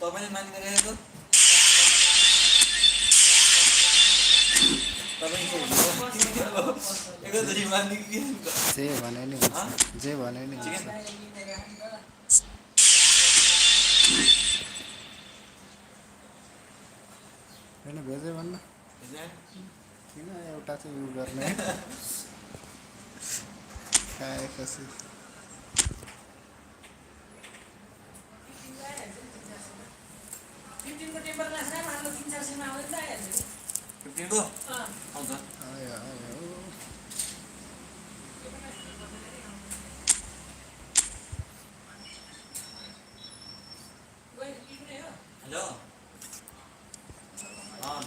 तपाईँले मानिरहेको जे भने नि होइन भेजै भन्न किन एउटा चाहिँ उयो गर्ने खाएपछि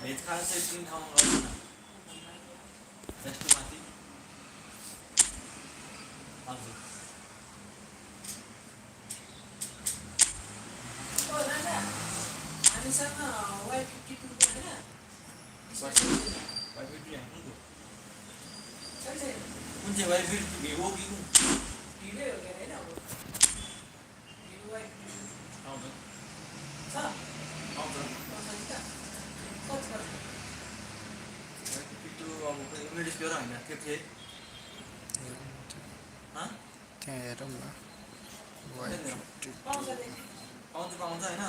भेज खाना चाहिँ 3 ठाउँमा गर्छु न जस्तो माथि हजुर हामीसँग Y52 को हैन Y52 हैन कुन चाहिँ Y52 भिभो कि भिभो हो के हैन अब भिभो Y52 आउँछ छ अब इङ्ग्लिस प्योर होइन के थिए त्यहाँ हेरौँ न पाउँछ होइन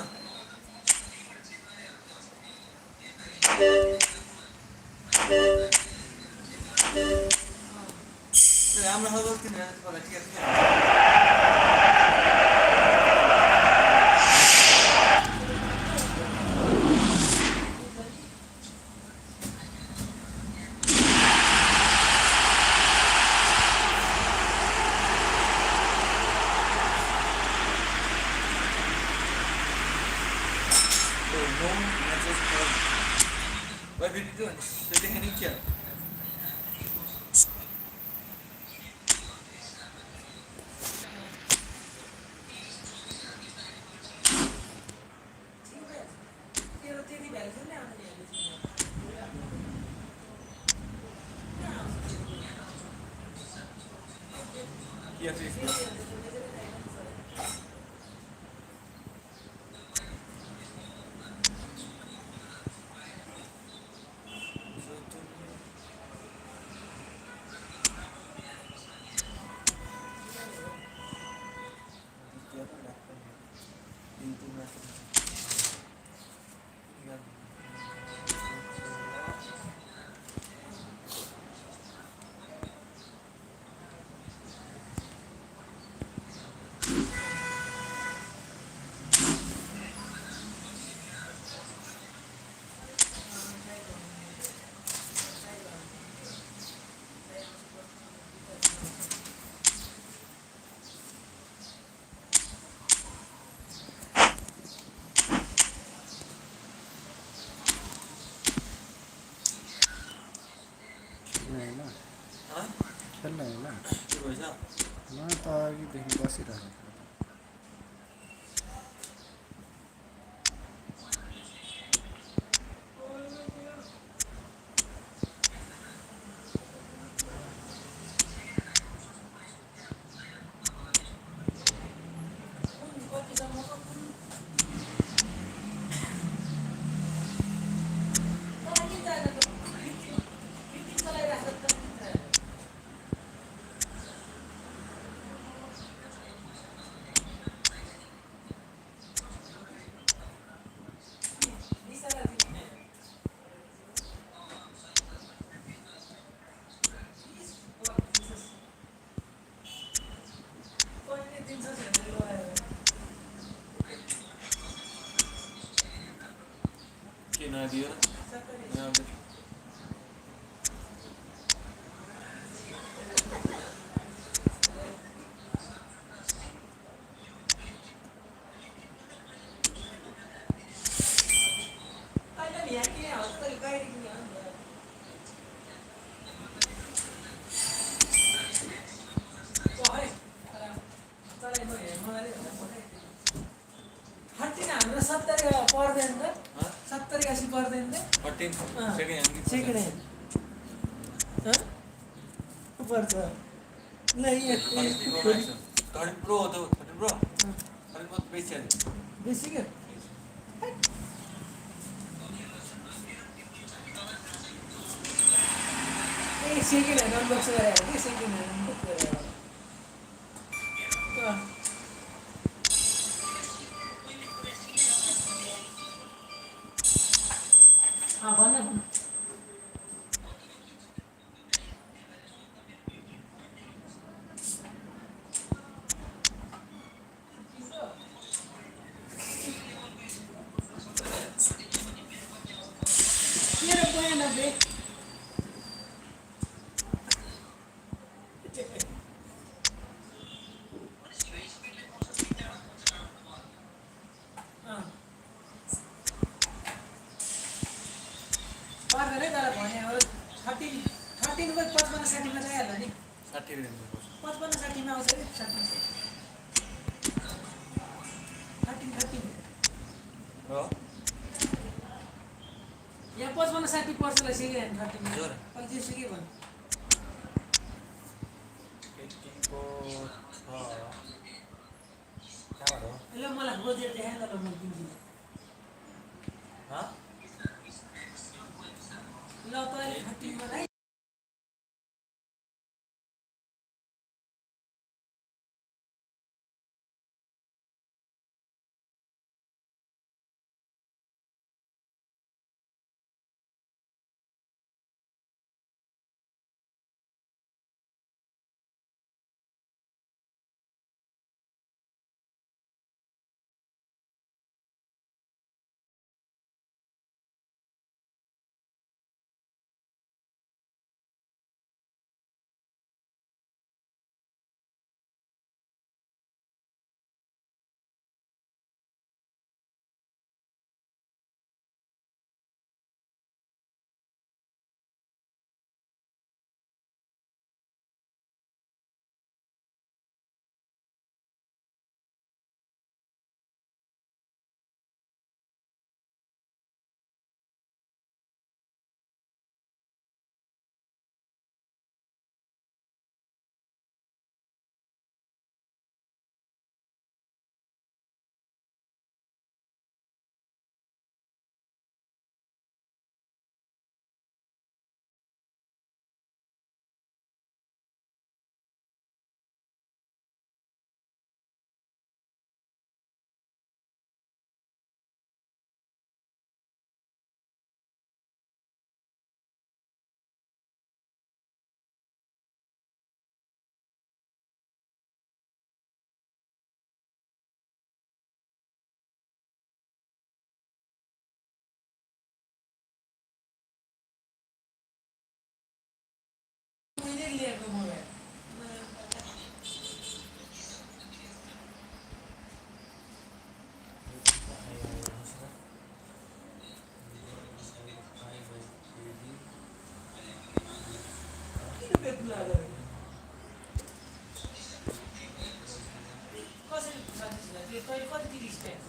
राम्रो खालको किन तपाईँलाई टिकट खेल्ने होइन म त अघिदेखि बसिरहेको दियो पर्दैन त 14 सेकेन्ड ह्यान्ड पर्छ ल थर्टिन प्रो हो त 13 प्रो 13 प्रो बेसी हाल्यो बेसी क्या ए सेकेन्ड ह्यान्ड अनबक्स गरेर के सेकेन्ड ह्यान्ड अनबक्स गरेर भन भन मेरो 92 पर्दैन है तर भने अब 13 को 55 60 जाइहाल्यो नि 60 रेन्जको 55 60 आउँछ कि 60 13 हो यहाँ 55 60 पर्छलाई सेकेन्ड ह्यान्ड 13 हजुर अहिले जेसु के भन्नु 18 को छ कहाँबाट हो ल मलाई खोजेर देखाए त ल म किन्छु हाँ ल तैँले 13 बनाइ मैले लिएको मोबाइल के बेच्नु आयो कसरी साथीलाई त्यो तैँले कति तिरिस ट्याक्स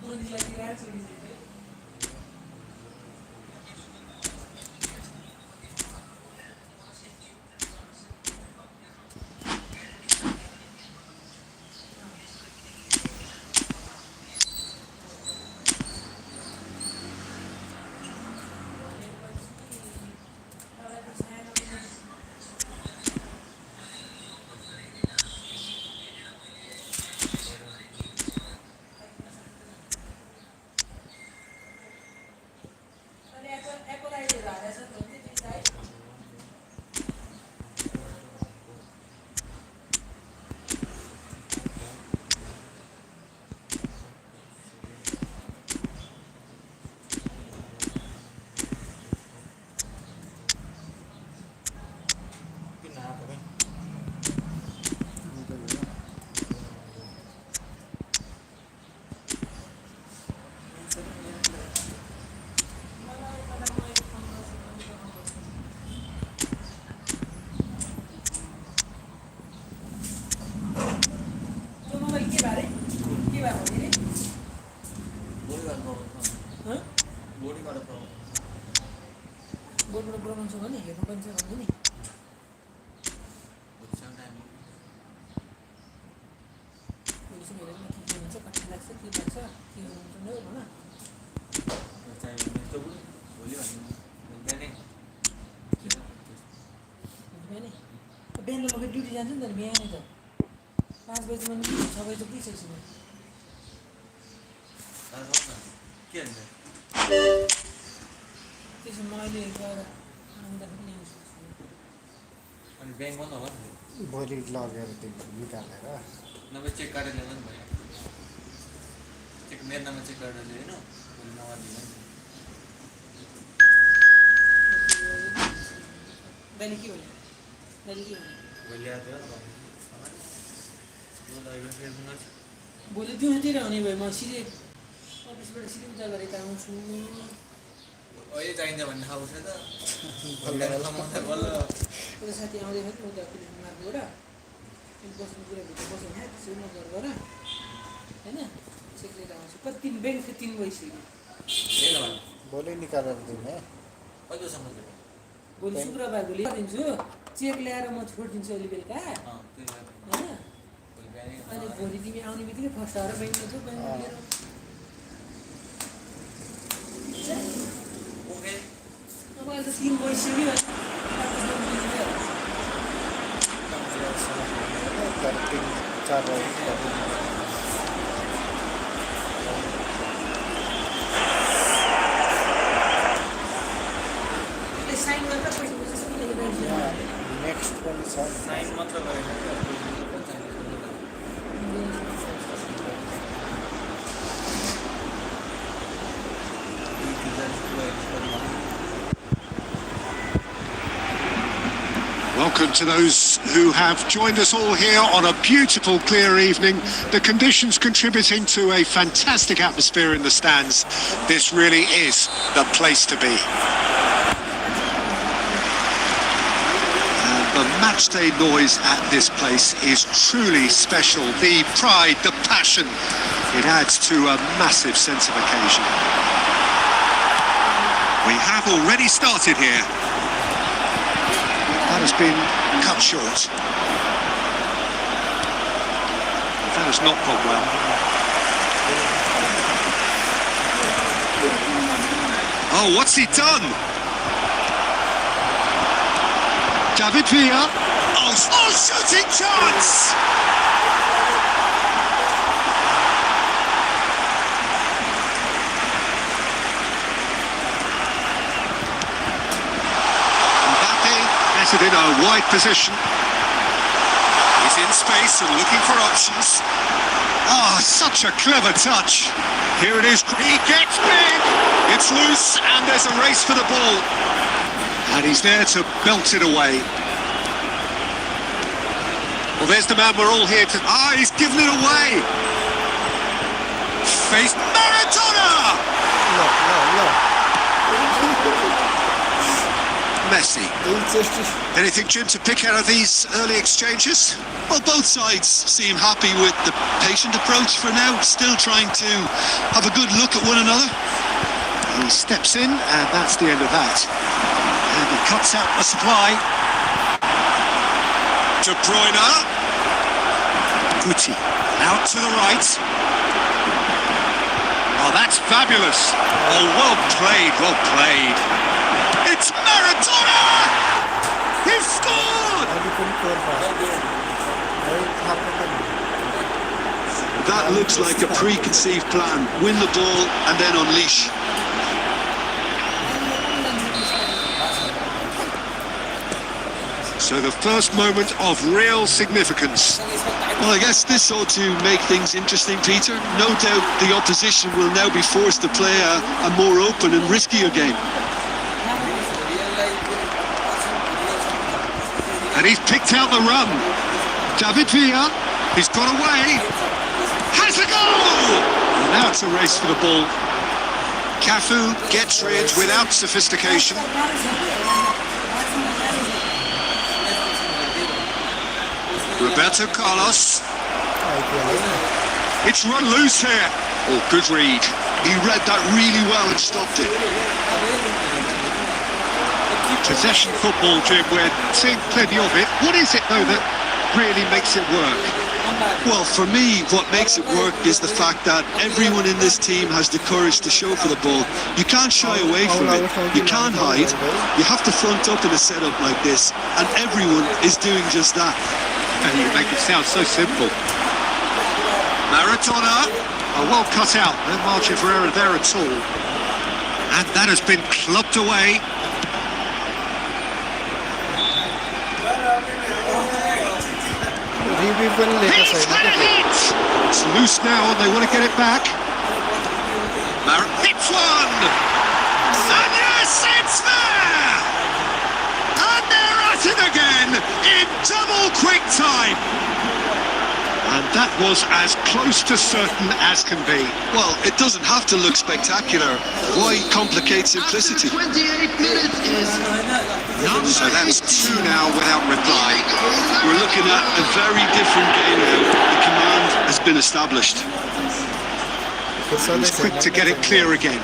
बुझीलाई तिराएर छोडिदिए भएको हो नि बोर्ड गर्नु हँ बोर्डिङ गरेर पाउँ बोर्डबाट गराउँछ भने हेर्नु पनि छ भन्दै नि बुझ्छौँ टाइम पुलिसमा हेरेर के हुन्छ कति लाग्छ के लाग्छ के हुन्छ न भन चाहिँ मिल्छ बुढो भोलि भन्नु बिहानै बिहानै बिहान त म ड्युटी जान्छु नि त बिहानै त 5 बजीमा नि 6 बजी त पुगिसकेछु म के हुन्छ त्यसो म अहिले गएर आउँदाखेरि ल्याउँछु अनि ब्याङ्क बन्द होला नि भोलि लगेर त्यो निकालेर नभए चेक काटेर ल्याउँदा नि भयो चेक मेरो नाममा चेक काटेर ल्याएन भोलि नगरिदिनु नि दाइले के भन्यो दाइले के भन्यो भोलि आएर भोलि दिउँतिर हुने भयो म सिधै अफिसबाट सिधै उता गरेर आउँछु अहिले चाहिन्छ भन्ने खाएको छ त बल्ल एउटा साथी आउँदै थियो नि उता पुलिस मार्गबाट बस्ने कुरा भित्र बस्नु होइन त्यसो नगर गर होइन चेक लिएर आउँछु कति दिन ब्याङ्क 3 भइसक्यो भोलि निकालेर दिने कतिसम्म भोलि शुक्रबार भोलि दिन्छु चेक ल्याएर म छोडिदिन्छु अहिले बेलुका होइन अनि भोलि तिमी आउने बित्तिकै फर्स्ट आएर ब्याङ्कमा छु ब्याङ्कमा लिएर ओके अब अहिले त 3 भइसक्यो तर 3-4 बजी साइन गर्दा पैसा नेक्स्ट पनि छ साइन मात्र गरेन Welcome to those who have joined us all here on a beautiful, clear evening. The conditions contributing to a fantastic atmosphere in the stands. This really is the place to be. And the matchday noise at this place is truly special. The pride, the passion, it adds to a massive sense of occasion. We have already started here. That has been cut short. That has not gone well. Oh, what's he done? David Villa. Oh, shooting chance! In a wide position. He's in space and looking for options. Oh, such a clever touch. Here it is. He gets big. It's loose and there's a race for the ball. And he's there to belt it away. Well, there's the man we're all here to... Ah, he's given it away. Face Maradona! No. Messi. Anything, Jim, to pick out of these early exchanges? Well, both sides seem happy with the patient approach for now, still trying to have a good look at one another. He steps in, and that's the end of that. And he cuts out the supply. De Bruyne. Guti. Out to the right. Oh, that's fabulous. Oh, well played, well played. It's Maradona! He's scored! That looks like a preconceived plan. Win the ball and then unleash. So the first moment of real significance. Well, I guess this ought to make things interesting, Peter. No doubt the opposition will now be forced to play a more open and riskier game. And he's picked out the run. David Villa, he's got away. Has a goal! And now it's a race for the ball. Cafu gets rid without sophistication. Roberto Carlos. It's run loose here. Oh, good read. He read that really well and stopped it. Possession football, Jim, we're seeing plenty of it. What is it, though, that really makes it work? Well, for me, what makes it work is the fact that everyone in this team has the courage to show for the ball. You can't shy away from it. You can't hide. You have to front up in a setup like this, and everyone is doing just that. And you make it sound so simple. Maradona, well cut out. No margin for error there at all. And that has been clubbed away. He's had a hit! It's loose now, and they want to get it back. Hits one! And yes, it's there! And they're at it again in double quick time. And that was as close to certain as can be. Well, it doesn't have to look spectacular. Why complicate simplicity? 28 minutes is So that's two now without reply. We're looking at a very different game now. The command has been established. He's quick to get it clear again.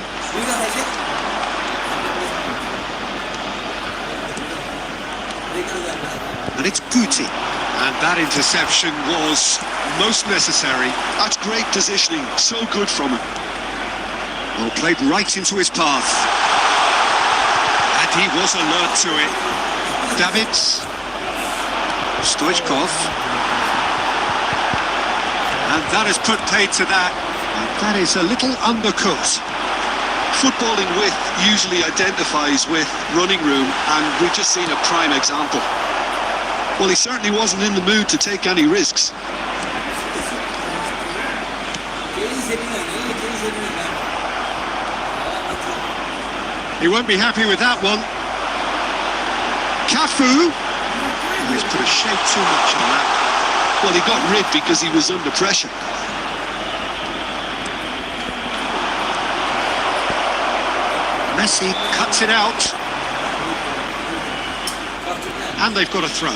And it's Guti. And that interception was most necessary. That's great positioning. So good from him. Well, played right into his path. And he was alert to it. Davids. Stoichkov. And that has put paid to that. And that is a little undercooked. Footballing width usually identifies with running room, and we've just seen a prime example. Well, he certainly wasn't in the mood to take any risks. He won't be happy with that one. Cafu. He's put a shade too much on that. Well, he got rid because he was under pressure. Messi cuts it out. And they've got a throw.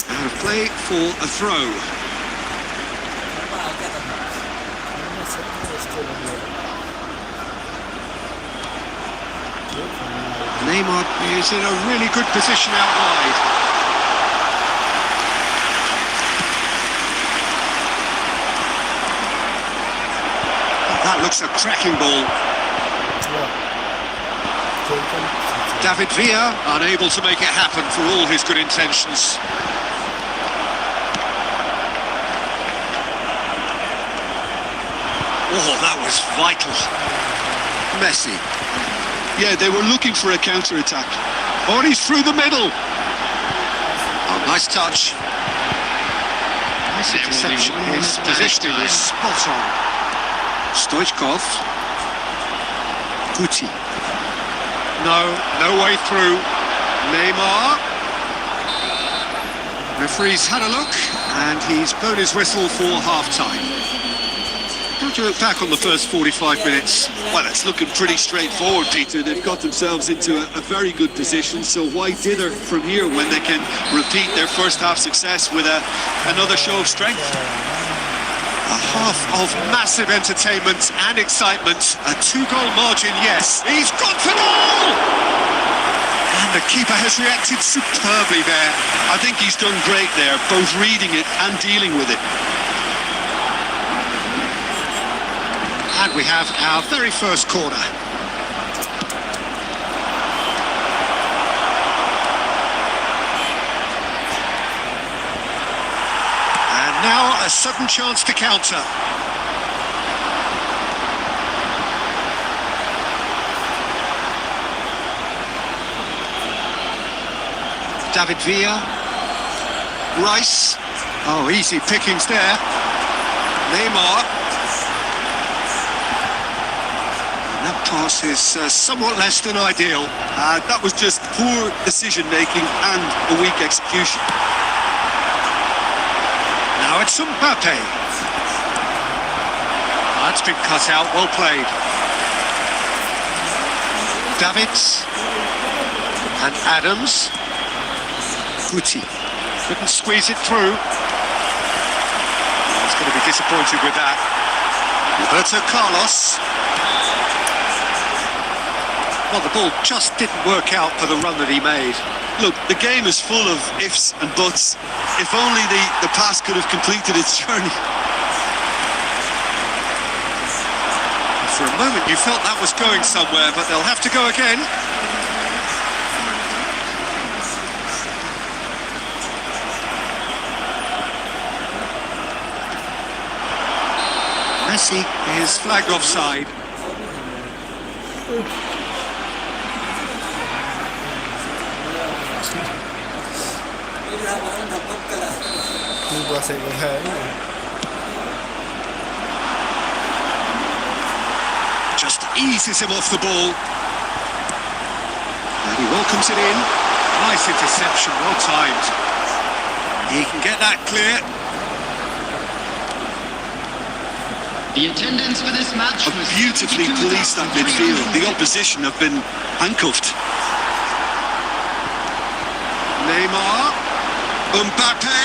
Out of play for a throw. Neymar is in a really good position out wide. That looks a cracking ball. David Villa unable to make it happen for all his good intentions. Oh, that was vital. Messi. Yeah, they were looking for a counter-attack. Oh, and he's through the middle. Oh, nice touch. Nice interception. His positioning is spot on. Stoichkov. Guti. No way through. Neymar. Referee's had a look, and he's blown his whistle for half-time. How do you look back on the first 45 minutes? Well, it's looking pretty straightforward, Peter. They've got themselves into a very good position, so why dither from here when they can repeat their first half success with another show of strength? A half of massive entertainment and excitement. A two-goal margin, yes. He's gone for goal! And the keeper has reacted superbly there. I think he's done great there, both reading it and dealing with it. And we have our very first corner. And now a sudden chance to counter. David Villa. Rice. Oh, easy pickings there. Neymar. That pass is somewhat less than ideal. That was just poor decision-making and a weak execution. Now it's Mbappe. That's been cut out, well played. Davids. And Adams. Guti. Couldn't squeeze it through. He's going to be disappointed with that. Roberto Carlos. Well, the ball just didn't work out for the run that he made. Look, the game is full of ifs and buts. If only the pass could have completed its journey. For a moment you felt that was going somewhere, but they'll have to go again. Messi is flagged offside. Just eases him off the ball. And he welcomes it in. Nice interception, well timed. He can get that clear. The attendance for this match was Beautifully policed that midfield. The opposition have been handcuffed. Neymar. Mbappe.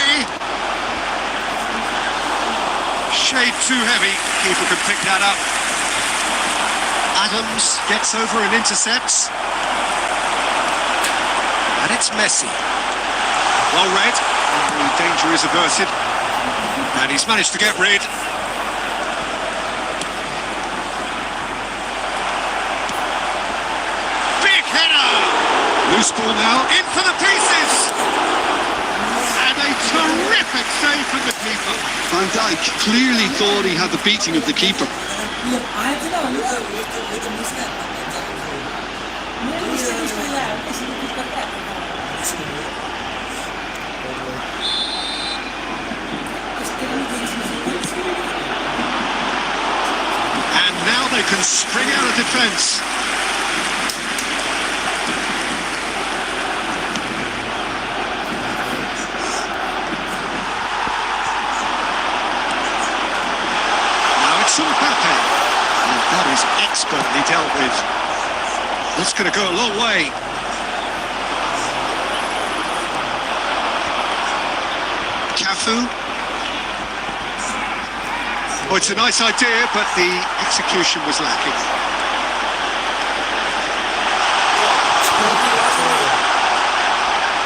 Shade too heavy. Keeper can pick that up. Adams gets over and intercepts. And it's Messi. Well read. The danger is averted. And he's managed to get rid. Big header! Loose ball now, in for the pieces! And a terrific save from the keeper. Van Dijk clearly thought he had the beating of the keeper. And now they can spring out of defence. Mbappe. And that is expertly dealt with. That's going to go a long way. Cafu. Oh, it's a nice idea, but the execution was lacking.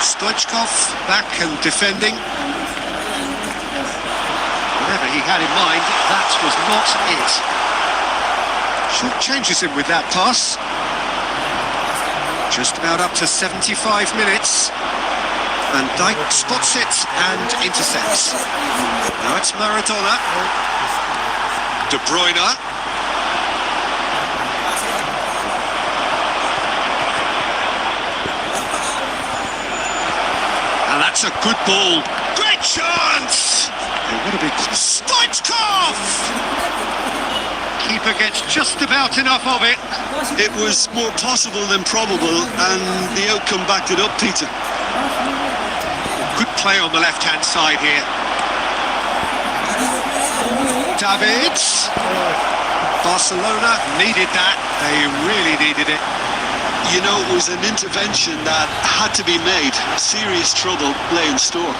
Stoichkov back and defending. Whatever he had in mind, that was not it. Short changes him with that pass. Just about up to 75 minutes. Van Dijk spots it and intercepts. Now it's Maradona. De Bruyne. And that's a good ball. Great chance! What a big Stoichkov! Keeper gets just about enough of it. It was more possible than probable, and the outcome backed it up, Peter. Good play on the left-hand side here. Davids. Barcelona needed that. They really needed it. You know, it was an intervention that had to be made. Serious trouble lay in store.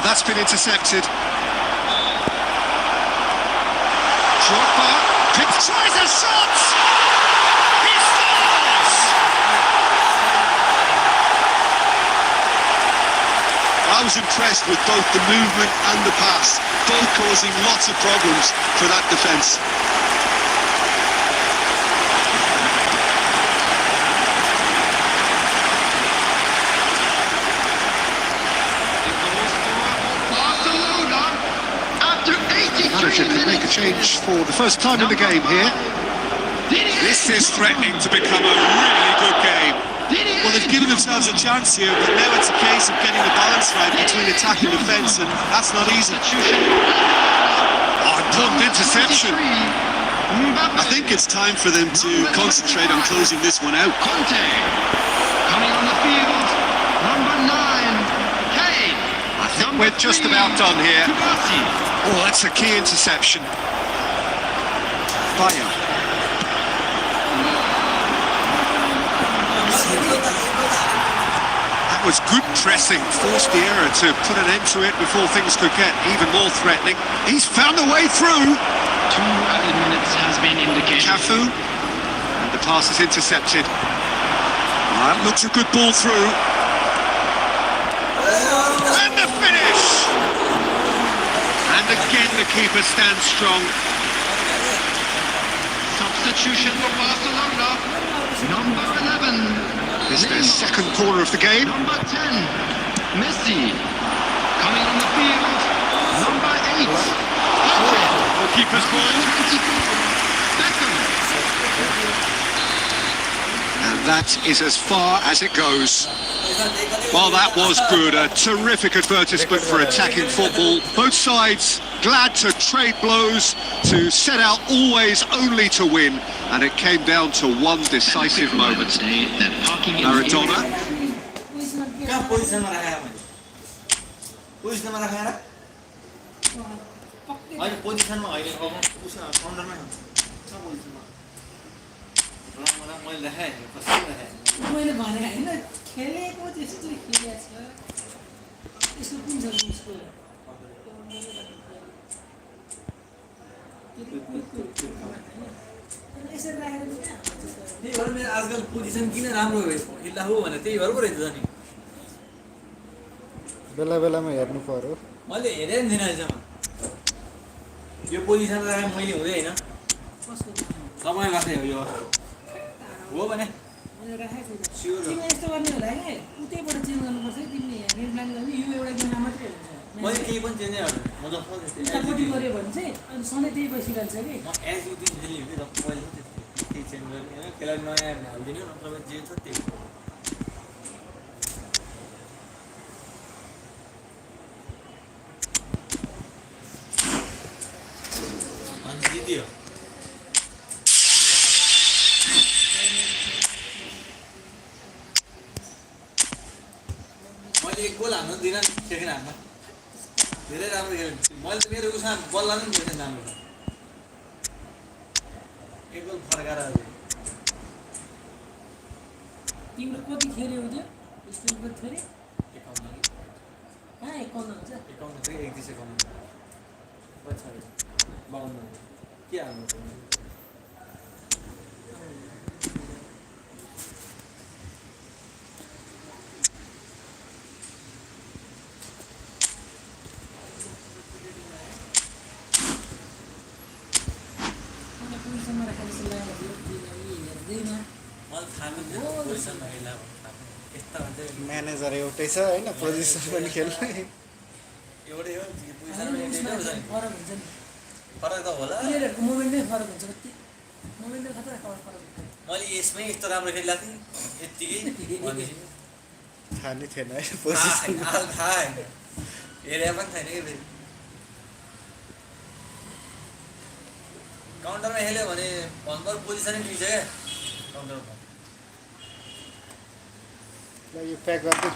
That's been intercepted. Drogba tries a shot! He scores! I was impressed with both the movement and the pass, both causing lots of problems for that defence. Manager could make a change for the first time in the game here. This is threatening to become a really good game. Well, they've given themselves a chance here, but now it's a case of getting the balance right between attack and defence, and that's not easy. Oh, important interception. I think it's time for them to concentrate on closing this one out. Conte coming on the field, number 9, Kane. I think we're just about done here. Oh, that's a key interception. Bayer. That was good pressing, forced the error to put an end to it before things could get even more threatening. He's found a way through. 2 added minutes has been indicated. Cafu, and the pass is intercepted. That looks a good ball through. And the finish! And again the keeper stands strong. Substitution for Barcelona. Number 11. This is their second corner of the game. Number 10. Messi. Coming on the field. Number 8. Keeper's ball. 24. Beckham. And that is as far as it goes. Well, that was good. A terrific advertisement for attacking football. Both sides glad to trade blows, to set out always only to win. And it came down to one decisive moment. Maradona. कहाँ पोजिसनमा राखेर मैले पोजिसनमा राखेर होइन पोजिसनमा होइन काउन्टरमै कहाँ पोजिसनमा मैले राखेँ कसरी राखेँ मैले भने होइन खेलेको त्यस्तै खेलेको छ यसो कुन छ उसको यसरी राखेर त्यही भएर मेरो आजकल पोजिसन किन राम्रो खेल्दा हो भने त्यही भएर पो रहेछ नि बेला बेलामा हेर्नु पर्यो मैले हेरेँ नि थिइनँ अहिलेसम्म यो पोजिसन राखेँ मैले हुँदै होइन कसको तपाईँ राखेँ हो यो हो भने मैले राखेको स्योर हो। तिमीले यस्तो गर्ने होला है उतैबाट चेन्ज गर्नुपर्छ है तिमीले हेर्ने प्लान गर्ने यो एउटा गेममा मात्रै हुन्छ मैले केही पनि चेन्जै गर्दैन म जस्तो उतापट्टि गऱ्यो भने चाहिँ अनि सधैँ त्यही बसिरहन्छ कि म एज यु दिन खेल्ने हो कि जस्तो पहिले त्यही चेन्ज गर्ने होइन खेलाडी नयाँ हालिदिने हो नत्र जे छ त्यही अनि जित्यो मैले एक गोल हान्नु दिनँ सेकेन्ड हाफमा धेरै राम्रो खेलेँ मैले त मेरो उसमा बल लानु नि दिएँ राम्रो एक गोल फर्काएर तिम्रो कति खेल्यो हो त्यो स्कुल कति खेल्यो 51 कहाँ 51 हुन्छ 51 चाहिँ 1 सेकेन्ड पछाडि 52 के हाल्नु पर्ने पोजिसनमा राखेर हेर्दैन मलाई थाहा पनि थिएन पोजिसनमा खेल्दा यस्ता हुन्छ म्यानेजर एउटै छ होइन पोजिसन पनि खेल्ने एउटै हो पोजिसनमा फरक हुन्छ नि फरक त होला प्लेयरहरूको मोमेन्टै फरक हुन्छ कति मोमेन्टै खतरा फरक हुन्छ मैले यसमै यस्तो राम्रो खेल्दा थिएँ यत्तिकै भनेपछि थाहा नै थिएन है पोजिसन थाहा होइन हेरे पनि छैन कि फेरि काउन्टरमा खेल्यो भने भन्नु पोजिसनै लिन्छ क्या काउन्टरमा ल यो प्याक गर्दै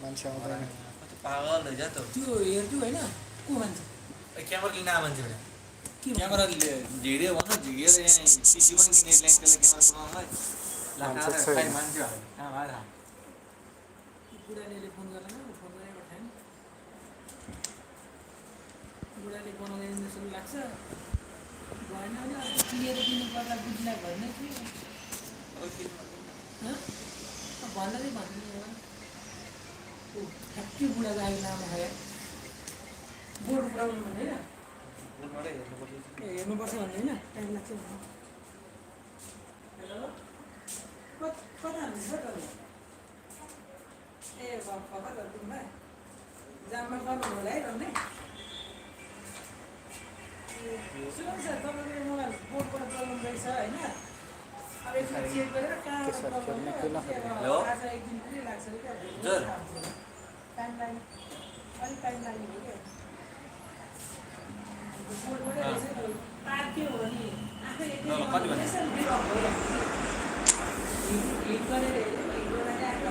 मान्छे आउँदैन कति पागल रहेछ त त्यो हेर्छु होइन को भन्छ क्यामेरा लिन आएको मान्छे भने के क्यामेरा झिक्यो भन्छ झिकेर यहाँ सिसी पनि किने ल्याङ्क त्यसले क्यामेरा बनाउनलाई मान्छे छैन। मान्छे भयो कहाँ भयो थाहा बुढाले फोन गरेर फोन गरेर पठाएँ बुढाले बनाउँदैन जस्तो लाग्छ भएन भने अब क्लियर दिनु पर्दा बुझ्ला भएन कि भन्दा चाहिँ भन्नु ठ्याक्कै बुढाको आगे नाममा खायो बोर्ड प्रब्लम भन्ने होइन हेर्नुपर्छ भन्ने होइन टाइम लाग्छ भन्नु हेलो कता हाल्नुहुन्छ तपाईँ ए खबर गरिदिनु भयो जाममा गर्नु होला है रम्ने सुन्नु सर तपाईँको मोबाइल बोर्डबाट प्रब्लम रहेछ होइन अब एकछिन चेक गरेर कहाँबाट प्रब्लम हेलो? आज एक दिन पनि लाग्छ क्या हजुर। टाइम लाग्ने अलिक टाइम लाग्ने हो क्या बोर्डबाटै रहेछ नि तार के हो भने आफै ल, कति भन्ने? हिट गरेर हेऱ्यो हिट गरेर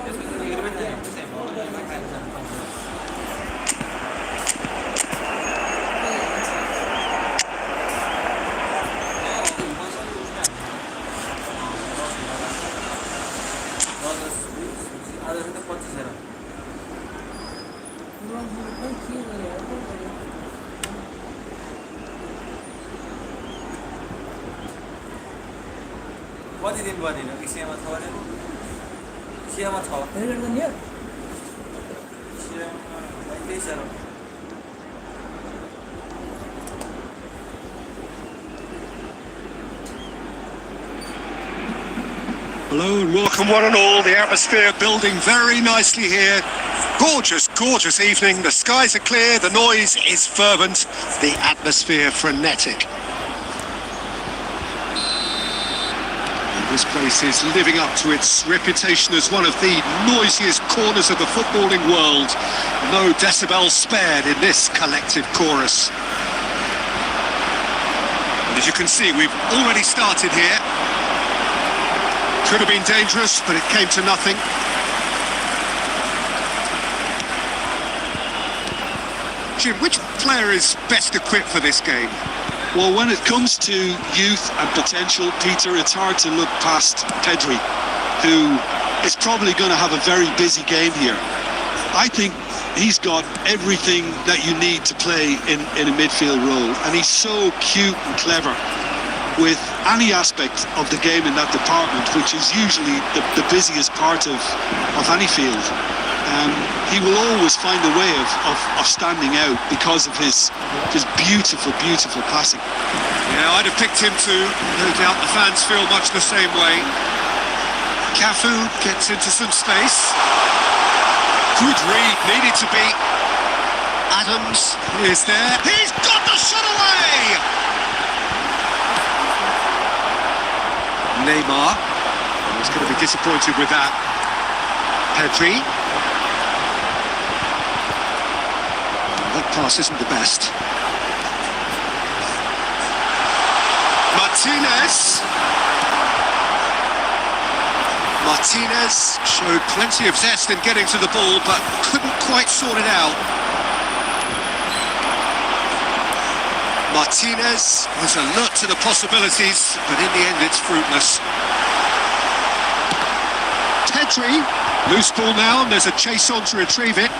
कति दिन बदिन एसियामा छ भने एसियामा छ हेरेर गर्ने हो एसियामा 23 Hello and welcome one and all. The atmosphere building very nicely here. Gorgeous, gorgeous evening. The skies are clear, the noise is fervent, the atmosphere frenetic. And this place is living up to its reputation as one of the noisiest corners of the footballing world. No decibels spared in this collective chorus. And as you can see, we've already started here. Could have been dangerous, but it came to nothing. Jim, which player is best equipped for this game? Well, when it comes to youth and potential, Peter, it's hard to look past Pedri, who is probably going to have a very busy game here. I think he's got everything that you need to play in a midfield role, and he's so cute and clever with any aspect of the game in that department, which is usually the busiest part of any field. He will always find a way of standing out because of his beautiful, beautiful passing. Yeah, I'd have picked him too. No doubt the fans feel much the same way. Cafu gets into some space. Good read, needed to be. Adams is there. He's got the shot away! Neymar. He's going to be disappointed with that. Pedri. That pass isn't the best. Martinez showed plenty of zest in getting to the ball, but couldn't quite sort it out. Martinez was alert to the possibilities, but in the end it's fruitless. Pedri, loose ball now, and there's a chase on to retrieve it.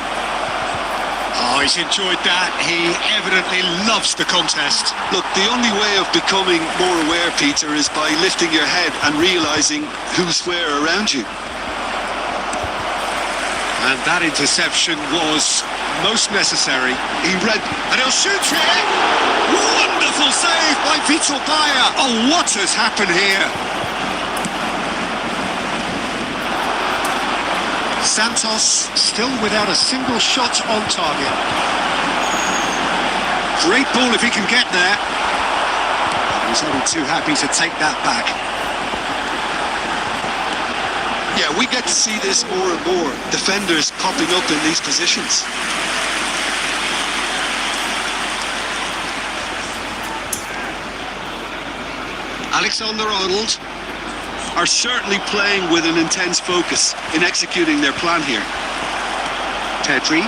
Oh, he's enjoyed that. He evidently loves the contest. Look, the only way of becoming more aware, Peter, is by lifting your head and realising who's where around you. And that interception was most necessary. He read... And he'll shoot here! Wonderful save by Vitor Bayer! Oh, what has happened here? Santos still without a single shot on target. Great ball if he can get there. He's only too happy to take that back. Yeah, we get to see this more and more. Defenders popping up in these positions. Alexander-Arnold are certainly playing with an intense focus in executing their plan here. Pedri.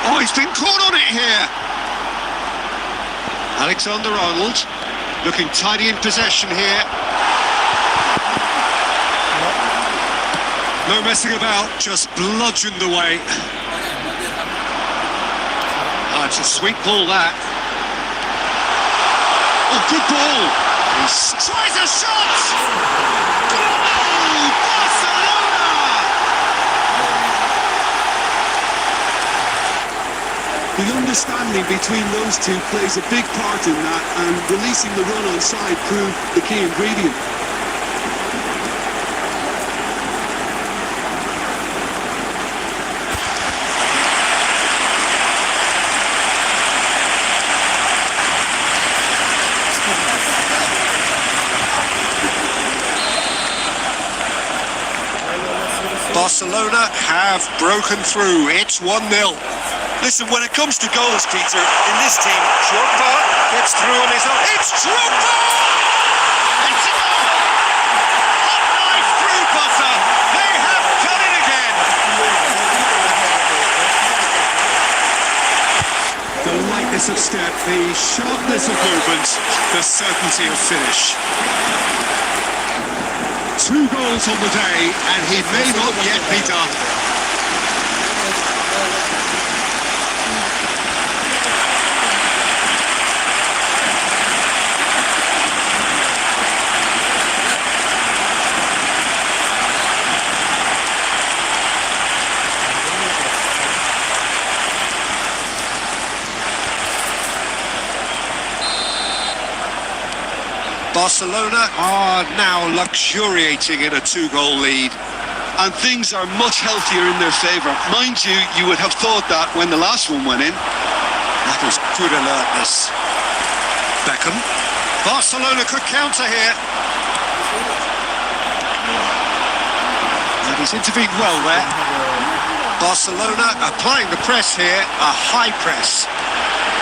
Oh, he's been caught on it here. Alexander-Arnold looking tidy in possession here. No messing about, just bludgeoned away. Oh, it's a sweet ball, that. Oh, good ball. He tries a shot! Goal! Barcelona! The understanding between those two plays a big part in that, and releasing the run on side proved the key ingredient. Barcelona have broken through. It's 1-0. Listen, when it comes to goals, Peter, in this team, Drogba gets through on his own. It's Drogba! It's hot knife through butter. They have done it again. The lightness of step, the sharpness of movement, the certainty of finish. 2 goals on the day, and he may not yet be done. Barcelona are now luxuriating in a 2-goal lead. And things are much healthier in their favour. Mind you, you would have thought that when the last one went in. That was good alertness. Beckham. Barcelona could counter here. And he's intervened well there. Barcelona applying the press here, a high press.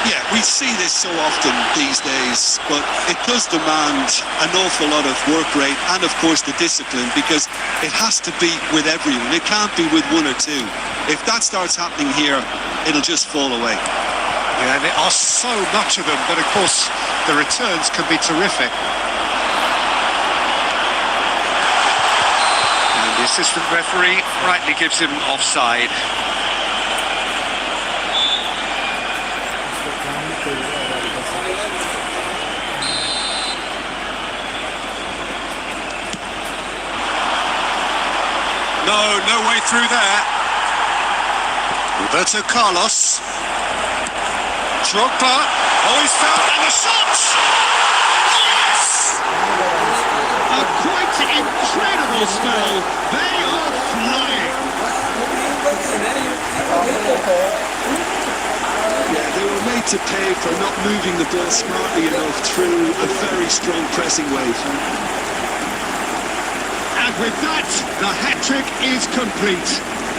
Yeah, we see this so often these days, but it does demand an awful lot of work rate and, of course, the discipline, because it has to be with everyone. It can't be with one or two. If that starts happening here, it'll just fall away. Yeah, and there are so much of them, but of course the returns can be terrific. And the assistant referee rightly gives him offside. No way through there. Roberto Carlos. Drogba. Oh, he's found, and the shot! Yes! A quite incredible spell. They are flying. Yeah, they were made to pay for not moving the ball smartly enough through a very strong pressing wave. And with that, the hat-trick is complete.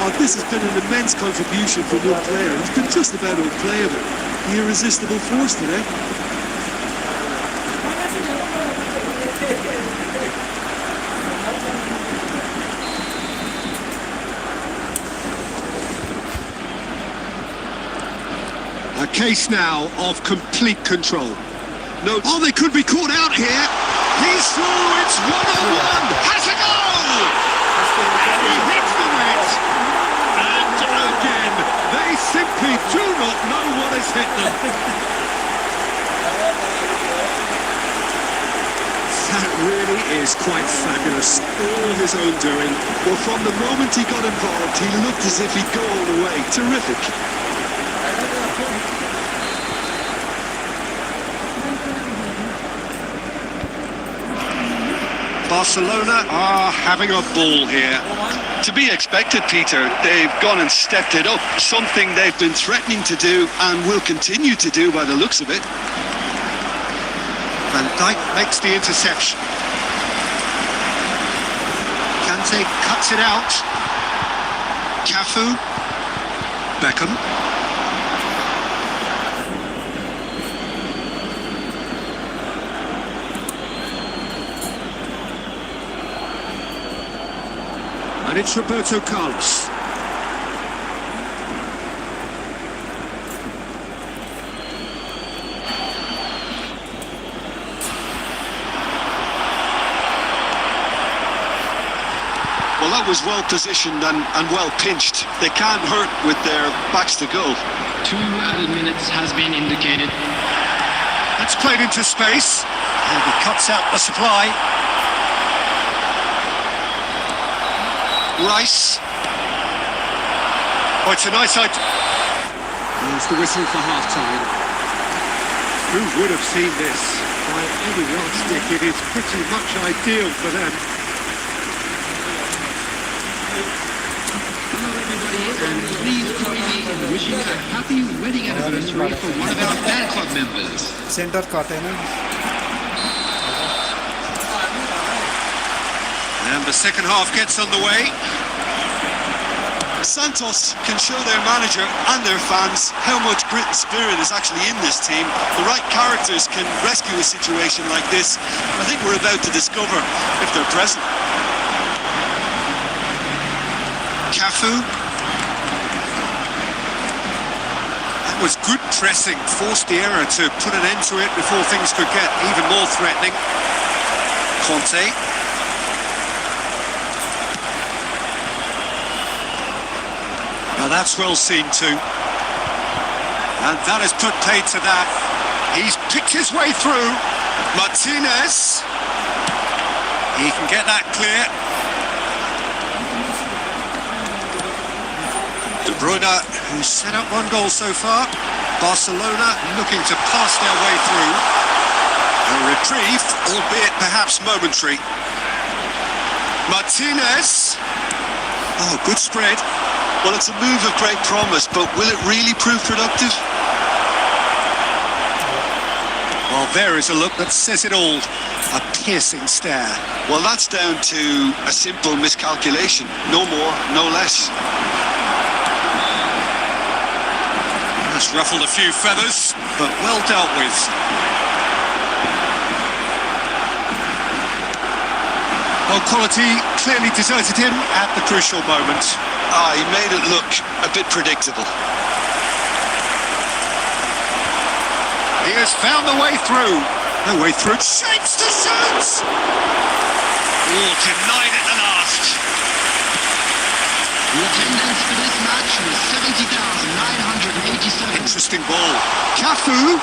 Oh, this has been an immense contribution from one player. He's been just about unplayable. The irresistible force today. A case now of complete control. No, oh, they could be caught out here. He's through, it's 1-on-1. Has a goal! And he hits the net. And again, they simply do not know what has hit them. That really is quite fabulous. All of his own doing. Well, from the moment he got involved, he looked as if he'd go all the way. Terrific. Barcelona are having a ball here. To be expected, Peter. They've gone and stepped it up. Something they've been threatening to do and will continue to do by the looks of it. Van Dijk makes the interception. Kante cuts it out. Cafu. Beckham. And it's Roberto Carlos. Well, that was well positioned and well pinched. They can't hurt with their backs to goal. 2 added minutes has been indicated. That's played into space. And he cuts out the supply. Rice. Oh, it's a nice idea. There's the whistle for half-time. Who would have seen this? By any yardstick, it is pretty much ideal for them. Hello everybody, and please join me in wishing a happy wedding anniversary for one of our fan club members. Centre cut है ना. And the second half gets underway. Santos can show their manager and their fans how much grit and spirit is actually in this team. The right characters can rescue a situation like this. I think we're about to discover if they're present. Cafu. That was good pressing, forced the error to put an end to it before things could get even more threatening. Conte. Now that's well seen too. And that has put paid to that. He's picked his way through. Martinez. He can get that clear. De Bruyne, who's set up 1 goal so far. Barcelona looking to pass their way through. A reprieve, albeit perhaps momentary. Martinez. Oh, good spread. Well, it's a move of great promise, but will it really prove productive? Well, there is a look that says it all. A piercing stare. Well, that's down to a simple miscalculation. No more, no less. That's ruffled a few feathers, but well dealt with. Well, quality clearly deserted him at the crucial moment. He made it look a bit predictable. He has found the way through. No way through. Shapes to shoot! Oh, denied at the last. The attendance for this match was 70,987. Interesting ball. Cafu.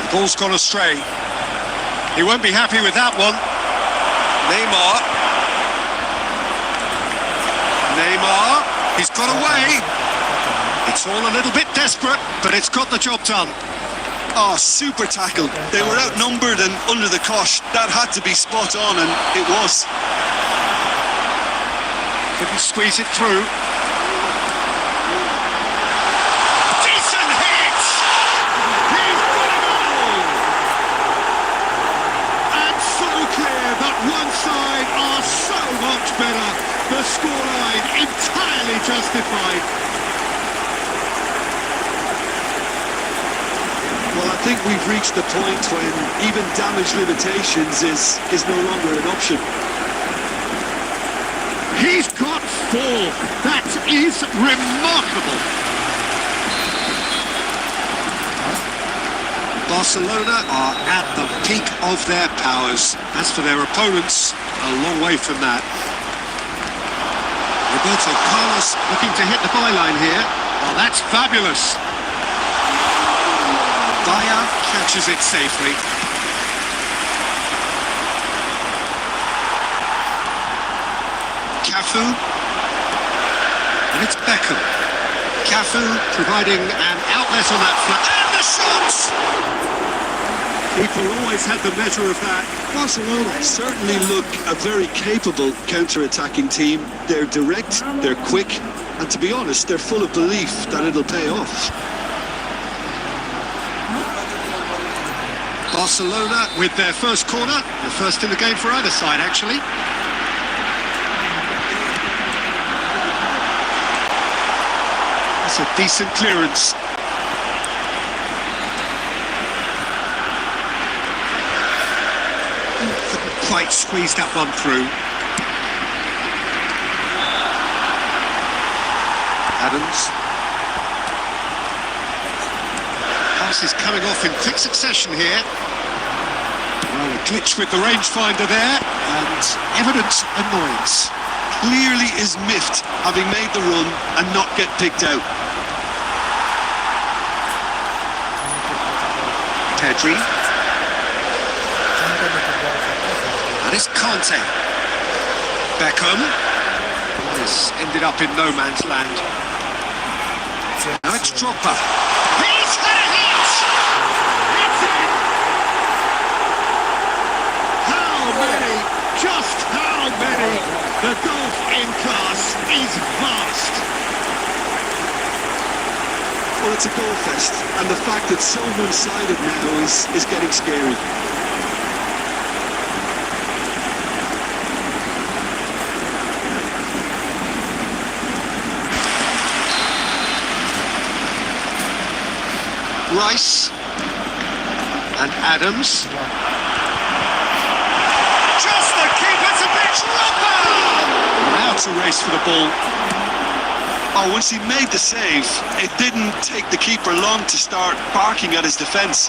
The ball's gone astray. He won't be happy with that one. Neymar. He's got away. It's all a little bit desperate, but it's got the job done. Oh, super tackle. They were outnumbered and under the cosh. That had to be spot on, and it was. Couldn't squeeze it through. Decent hit! He's got a goal! And so clear that one side are so much better. The scoreline entirely justified. Well, I think we've reached the point when even damage limitations is no longer an option. He's got 4. That is remarkable. Barcelona are at the peak of their powers. As for their opponents, a long way from that. Roberto Carlos looking to hit the byline here. Oh, that's fabulous. Dyer catches it safely. Cafu. And it's Beckham. Cafu providing an outlet on that flat. And the shot! People always had the measure of that. Barcelona certainly look a very capable counter-attacking team. They're direct, they're quick, and to be honest, they're full of belief that it'll pay off. Barcelona with their first corner, the first in the game for either side actually. That's a decent clearance. Couldn't quite squeeze that one through. Adams. Pass is coming off in quick succession here. Well, a glitch with the rangefinder there, and evident annoyance. Clearly is miffed, having made the run and not get picked out. Pedri. And it's Kante. Beckham. This ended up in no man's land. Now it's Drogba. He's had a hit! It's in! How many? Just how many? The golf in class is vast. Well, it's a goal fest, and the fact that so one-sided now is getting scary. Rice. And Adams. Just the keeper to beat Drogba! Now it's a race for the ball. Oh, once he made the save, it didn't take the keeper long to start barking at his defence.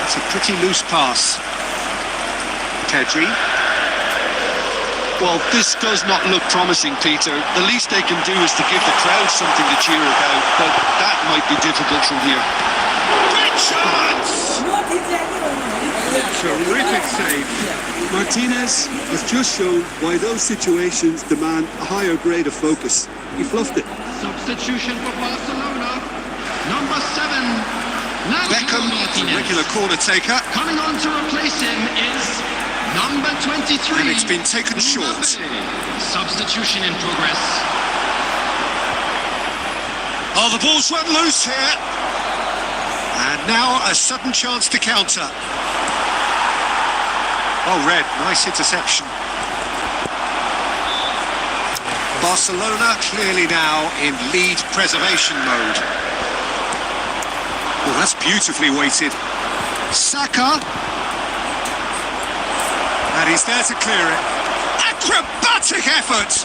That's a pretty loose pass. Pedri. Well, this does not look promising, Peter. The least they can do is to give the crowd something to cheer about, but that might be difficult from here. Great chance! Terrific save. Martinez has just shown why those situations demand a higher grade of focus. He fluffed it. Substitution for Barcelona. Number 7, Beckham, regular corner taker. Coming on to replace him is number 23. And it's been taken short. Substitution in progress. Oh, the ball's run loose here. And now a sudden chance to counter. Oh, Red, nice interception. Barcelona clearly now in lead preservation mode. Oh, that's beautifully weighted. Saka. And he's there to clear it. Acrobatic effort!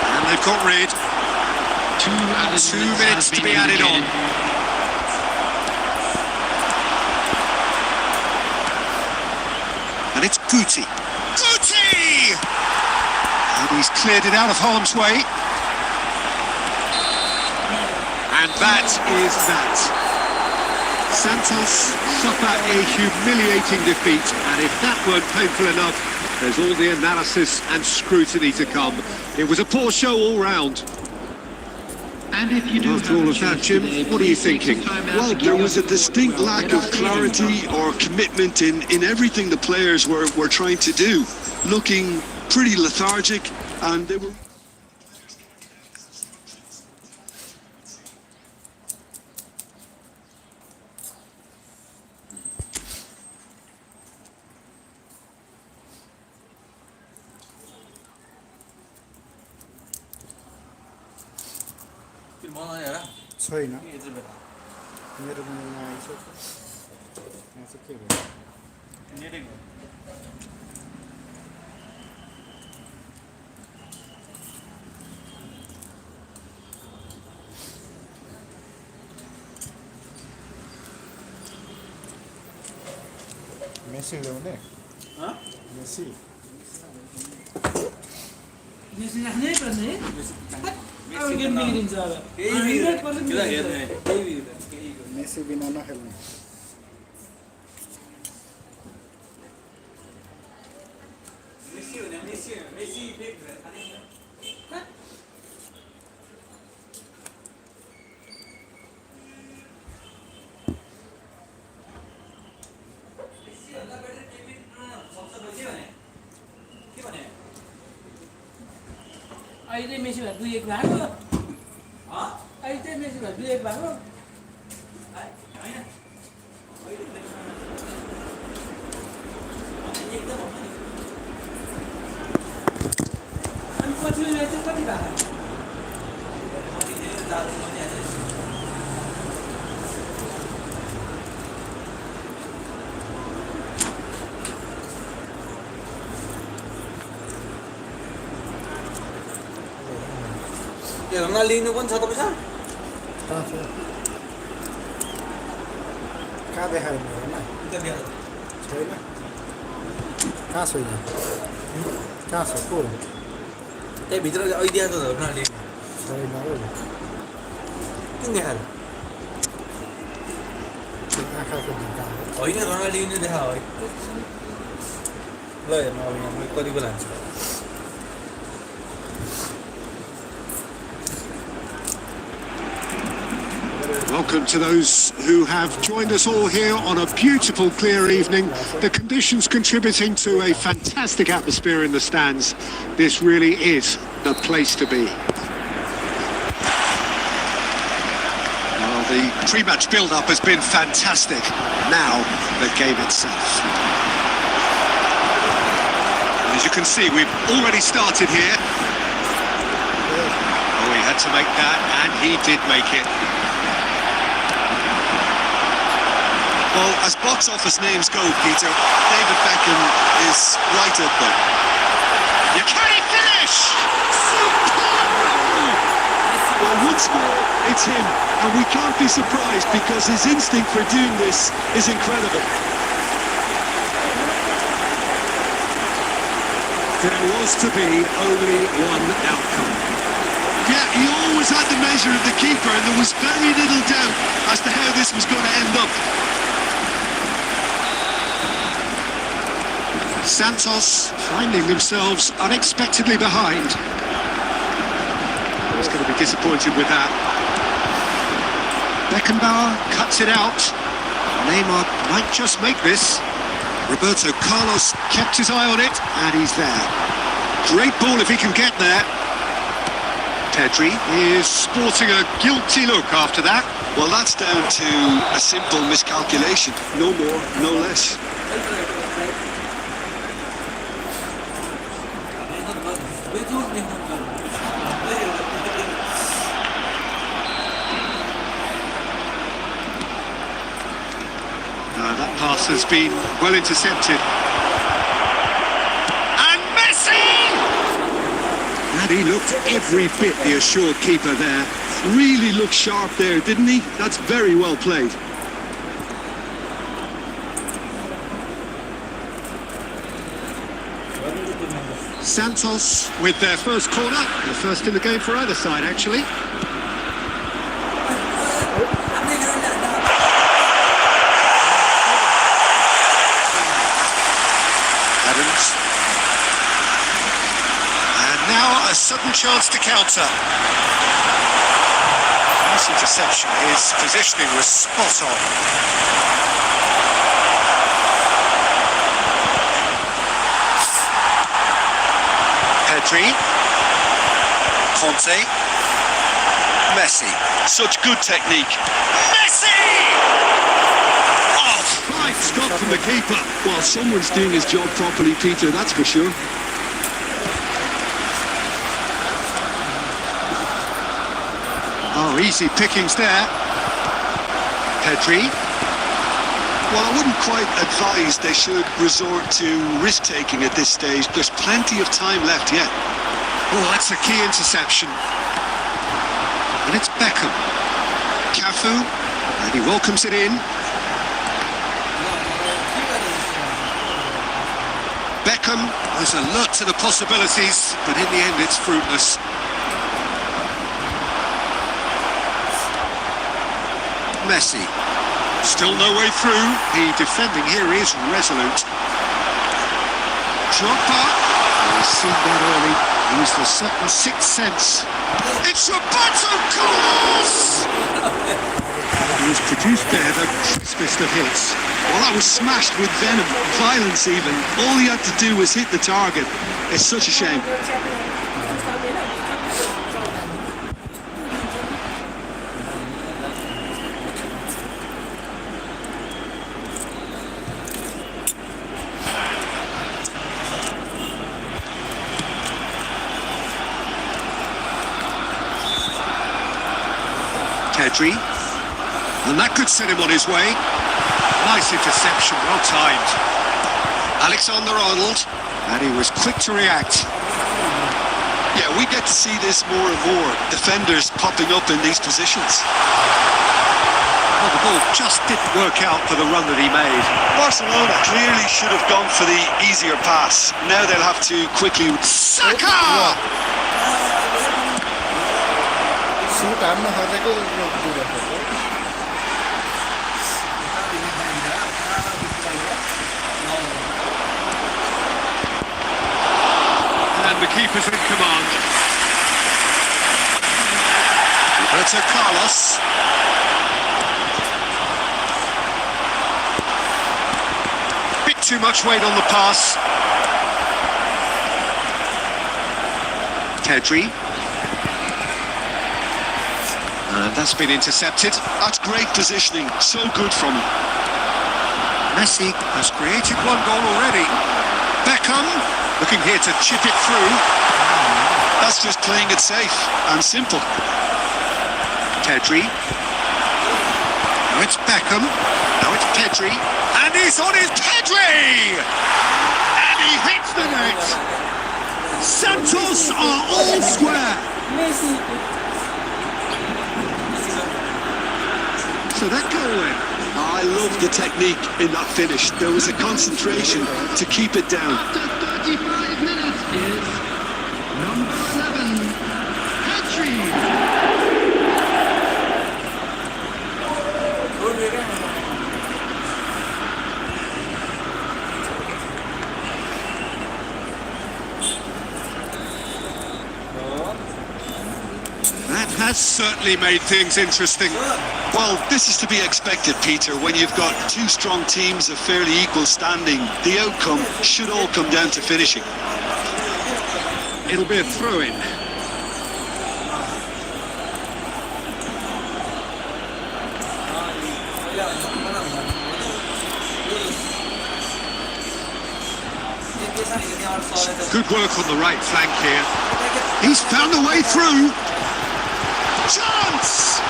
And they've got rid. 2 minutes to be added on. And it's Guti. Guti! And he's cleared it out of harm's way. And that is that. Santos suffer a humiliating defeat, and if that weren't painful enough, there's all the analysis and scrutiny to come. It was a poor show all round. And if you do After all of that, Jim, what are you thinking? Well, there was a distinct lack of clarity or commitment in everything the players were trying to do. Looking pretty lethargic, and they were... छैन मेरो यहाँ आइसक्यो यहाँ चाहिँ के भयो Messi ल्याउने Messi Messi राख्नै पर्ने अब गेम बिग्रिन्छ अब 100% मेसी बिना नखेल्ने अहिले मेसी भए 2-1 भएको अहिले चाहिँ मेसी भए 2-1 भएको अनि पछिल्लो म्याच चाहिँ कति भएको लिनु पनि छ तपाईसँग कहाँ देखायो होइन छैन कहाँ छैन कहाँ छ को त्यही भित्र ऐडिया त रोनाल्डो छैन हो किन देखाएर आँखाको जुत्ता होइन रोनाल्डो देखा है ल हेर्नु अब यहाँ मैले कतिको लान्छु Welcome to those who have joined us all here on a beautiful, clear evening. The conditions contributing to a fantastic atmosphere in the stands. This really is the place to be. Well, the pre-match build-up has been fantastic. Now, the game itself. As you can see, we've already started here. Oh, he had to make that, and he did make it. Well, as box office names go, Peter, David Beckham is right up there. Can he finish? Well, once more, it's him, and we can't be surprised because his instinct for doing this is incredible. There was to be only one outcome. Yeah, he always had the measure of the keeper, and there was very little doubt as to how this was going to end up. Santos finding themselves unexpectedly behind. He's going to be disappointed with that. Beckenbauer cuts it out. Neymar might just make this. Roberto Carlos kept his eye on it, and he's there. Great ball if he can get there. Pedri is sporting a guilty look after that. Well, that's down to a simple miscalculation. No more, no less. That pass has been well intercepted. And Messi! And he looked every bit the assured keeper there. Really looked sharp there, didn't he? That's very well played. Santos with their first corner. The first in the game for either side, actually. Now a sudden chance to counter. This interception, his positioning was spot on. Pedri, Conte, Messi. Such good technique. Messi! Oh, Right stop from the keeper. Well, someone's doing his job properly, Peter, that's for sure. oh, easy pickings there. Pedri. Well, I wouldn't quite advise they should resort to risk-taking at this stage. There's plenty of time left yet. Oh, that's a key interception. And it's Beckham. Cafu, and he welcomes it in. Beckham was alert to the possibilities, but in the end it's fruitless. Messi, still no way through. The defending here is resolute. Drogba, he's seen that early. Used a certain sixth sense. It's Roberto Carlos! He was produced there, the crispest of hits. Well, that was smashed with venom, violence even. All he had to do was hit the target. It's such a shame. Pedri, and that could set him on his way. Nice interception, well timed. Alexander-Arnold, and he was quick to react. Yeah, we get to see this more and more. Defenders popping up in these positions. Well, the ball just didn't work out for the run that he made. Barcelona clearly should have gone for the easier pass. Now they'll have to quickly... Saka! And the keeper's in command. Roberto Carlos. Bit too much weight on the pass. Pedri. And that's been intercepted. That's great positioning. So good from him. Messi has created one goal already. Beckham looking here to chip it through. That's just playing it safe and simple. Pedri. Now it's Beckham. Now it's Pedri. And he's on his Pedri! And he hits the net. Santos are all square. So that goal went. I love the technique in that finish. There was a concentration to keep it down. After 35 minutes is number 11, Pedri. That has has certainly made things interesting. Well, this is to be expected, Peter. When you've got two strong teams of fairly equal standing, the outcome should all come down to finishing. It'll be a throw-in. Good work on the right flank here. He's found a way through. Chance!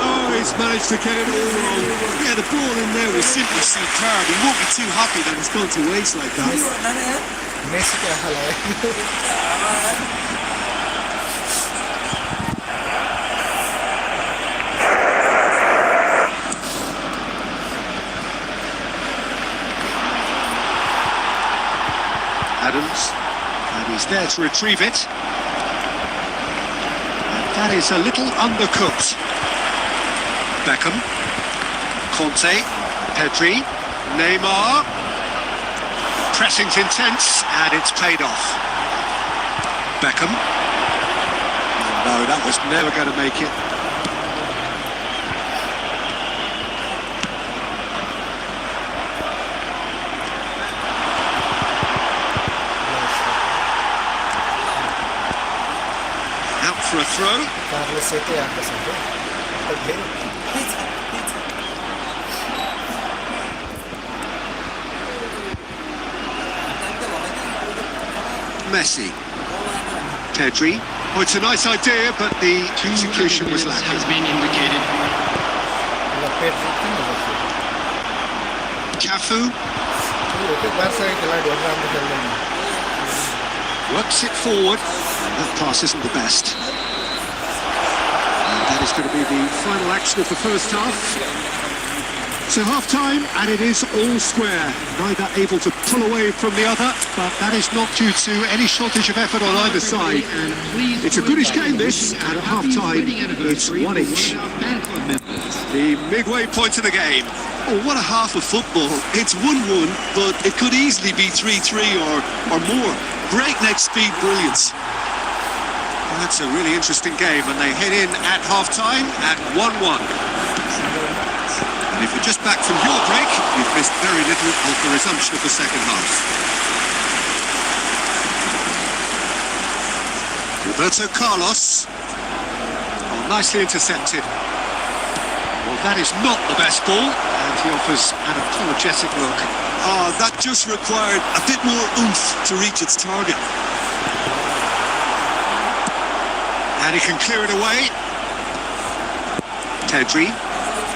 Oh, he's managed to get it all wrong. Yeah, the ball in there was simply superb. He won't be too happy that it's gone to waste like that. Messi क्या हाल है Adams, and he's there to retrieve it. And that is a little undercooked. Beckham, Conte, Pedri, Neymar. Pressing's intense, and it's paid off. Beckham. No, that was never going to make it. For a throw. Messi. Pedri. Oh, it's a nice idea, but the execution was lacking. Has been indicated. Cafu. Works it forward. That pass isn't the best. And that is going to be the final action of the first half. So half-time, and it is all square. Neither able to pull away from the other, but that is not due to any shortage of effort on either side. It's a goodish game, this, and at half-time, it's one each. The midway point of the game. Oh, what a half of football. It's 1-1, but it could easily be 3-3 or more. Breakneck speed brilliance. That's a really interesting game, and they head in at half-time at 1-1. And if you're just back from your break, you've missed very little of the resumption of the second half. Roberto Carlos. Oh, nicely intercepted. Well, that is not the best ball, and he offers an apologetic look. Oh, that just required a bit more oomph to reach its target. And he can clear it away. Pedri.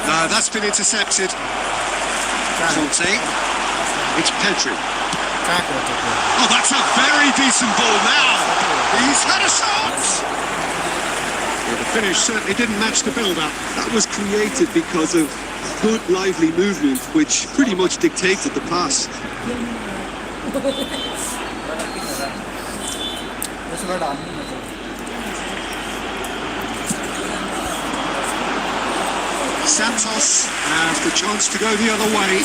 No, that's been intercepted. Conte. It's Pedri. Oh, that's a very decent ball now. He's had a shot. Well, the finish certainly didn't match the build-up. That was created because of good, lively movement, which pretty much dictated the pass. Santos has the chance to go the other way.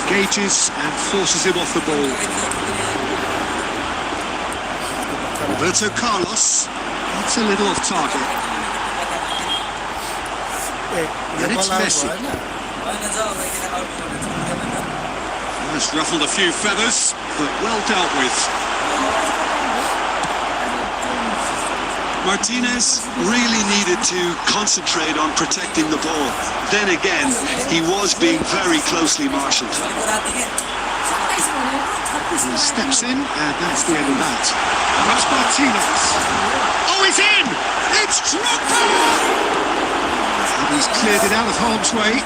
Engages and forces him off the ball. Roberto Carlos. That's a little off target. And it's Messi. Has ruffled a few feathers, but well dealt with. Martinez really needed to concentrate on protecting the ball. Then again, he was being very closely marshalled. He steps in, and that's the end of that. That's Martinez. Oh, he's in! It's Drogba! And he's cleared it out of harm's way.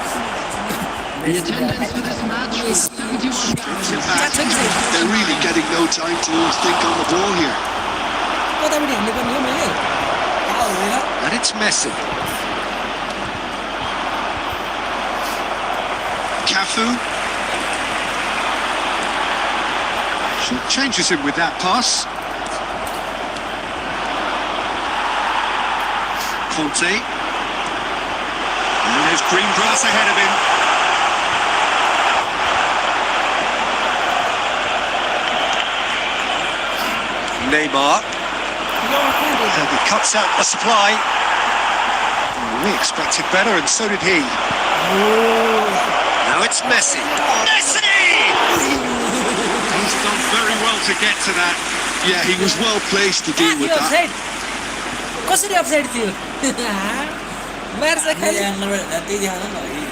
The attendance for this match was 71. They're really getting no time to think on the ball here. And it's Messi. Cafu. Changes him with that pass. Conte. And there's green grass ahead of him. Neymar. And he cuts out the supply. We expected better, and so did he. Now it's Messi. Messi! He's done very well to get to that. Yeah, he was well placed to deal with that. कसरी offside थियो बाहिर चाहिँ खाली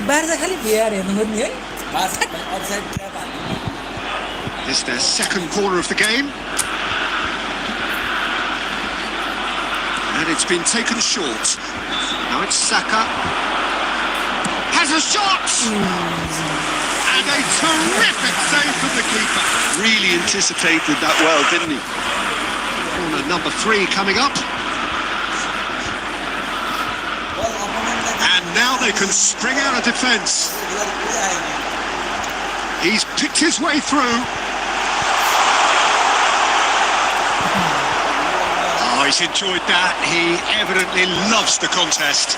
बाहिर चाहिँ खाली भिआर हेर्नु खोज्ने है अफसाइड ट्र्याप हाल्नु This is their second corner of the game. And it's been taken short. Now it's Saka. Has a shot! And a terrific save from the keeper. Really anticipated that well, didn't he? Corner number 3 coming up. And now they can spring out of defence. He's picked his way through. Oh, he's enjoyed that. He evidently loves the contest.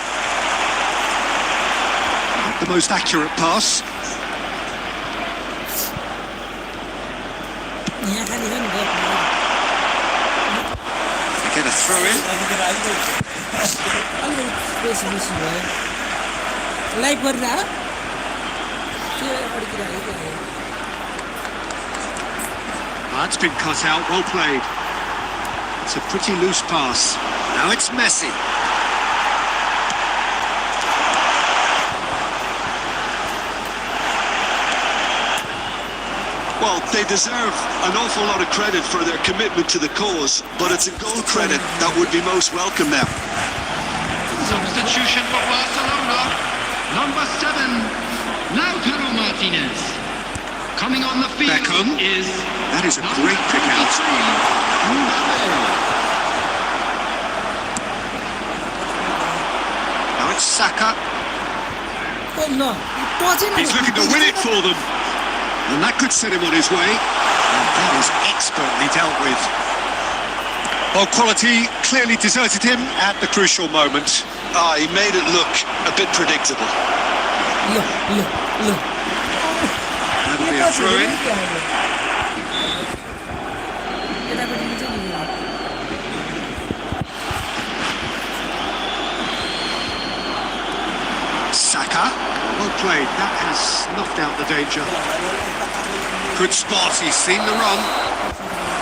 Not the most accurate pass. They get a throw in. Like गरेर That's been cut out, well played. It's a pretty loose pass. Now it's Messi. Well, they deserve an awful lot of credit for their commitment to the cause, but it's a goal credit that would be most welcome now. Substitution for Barcelona. Number 7, Lautaro Martinez. Coming on the field Beckham. is That is a great pick out. Now it's Saka. He's looking to win it for them. And that could set him on his way. And that is expertly dealt with. Well, quality clearly deserted him at the crucial moment. He made it look a bit predictable. That'll be a throw-in. Saka, well played. That has snuffed out the danger. Good spot. He's seen the run.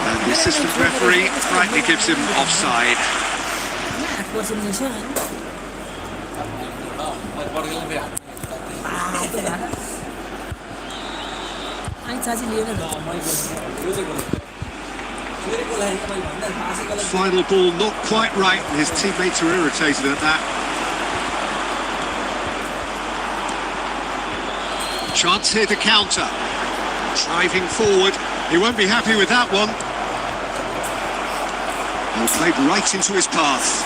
And the assistant referee rightly gives him offside. Final ball not quite right, and his teammates are irritated at that. Chance here to counter. Driving forward. He won't be happy with that one. He played right into his path.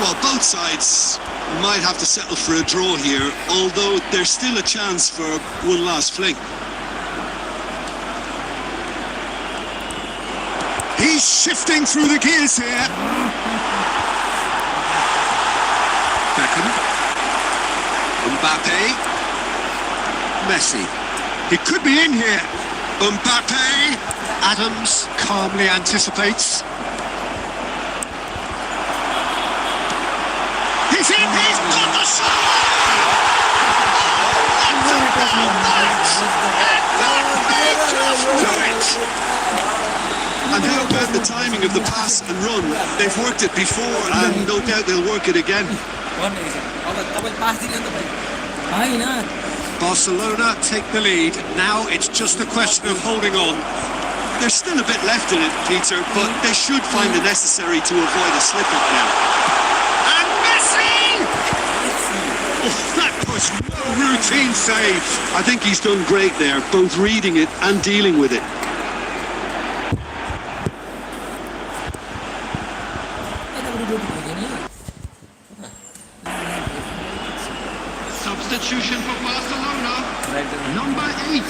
Well, both sides might have to settle for a draw here, although there's still a chance for one last fling. He's shifting through the gears here. Beckham. Mbappe. Messi. He could be in here. Mbappe. Adams calmly anticipates. He's in. He's got the shot. And how about the timing of the pass and run? They've worked it before, and no doubt they'll work it again. Barcelona take the lead. Now it's just a question of holding on. There's still a bit left in it, Peter, but they should find the necessary to avoid a slip-up now. And Messi! Oh, that was no routine save. I think he's done great there, both reading it and dealing with it. Substitution for Barcelona. Number 8.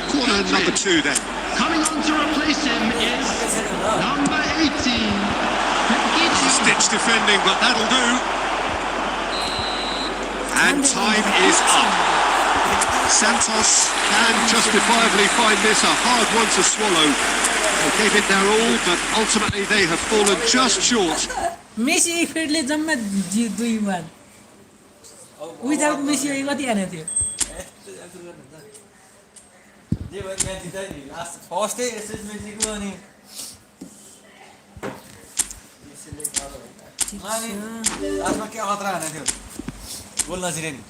Corner number 2 then. Coming on to replace him is number 18. Stitch defending, but that'll do. And time is up. Santos can justifiably find this a hard one to swallow. They gave it their all, but ultimately they have fallen just short. Messi एफर्टले जम्मा 2-1 without Messi कति हाने थियो जे भयो match जित्यो नि last फर्स्टै SS मेसीको अनि मेसीले गर्यो अनि लास्टमा के खतरा हाने थियो गोल नछिरे नि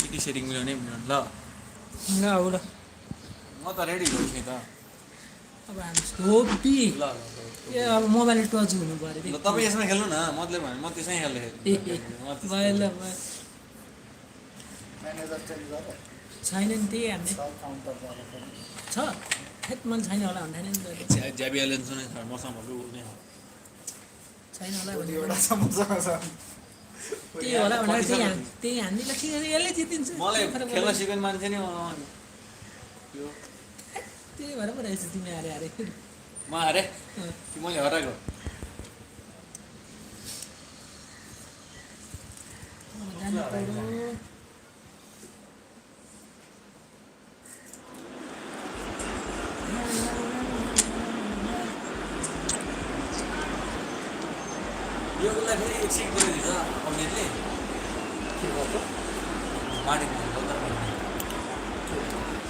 यति सेटिङ मिलाउने ल ल हो ल म त रेडी छु नि त अब हामी होपी ल ए अब मोबाइल टच हुनु पर्यो ल तपाईँ यसमा खेल्नु न मतलब भने म त्यसमै खेल्दै भयो ल छैन नि त्यही हान्ने छ हेत मन छैन होला भन्दैन नि ज्याबी एलेन्स नै छ मसँग भन्नु नै छैन होला त्यही होला भनेर त्यही हान्ने ल ठिक छ यसले जितिन्छ मलाई खेल्न सिक्ने मान्छे नि त्यही भएर पो रहेछ तिमी हारे म हारे कि मैले हराएको यो उसलाई फेरि एक सिट गरिदिन्छ अमिरले के गर्छ मार्टिन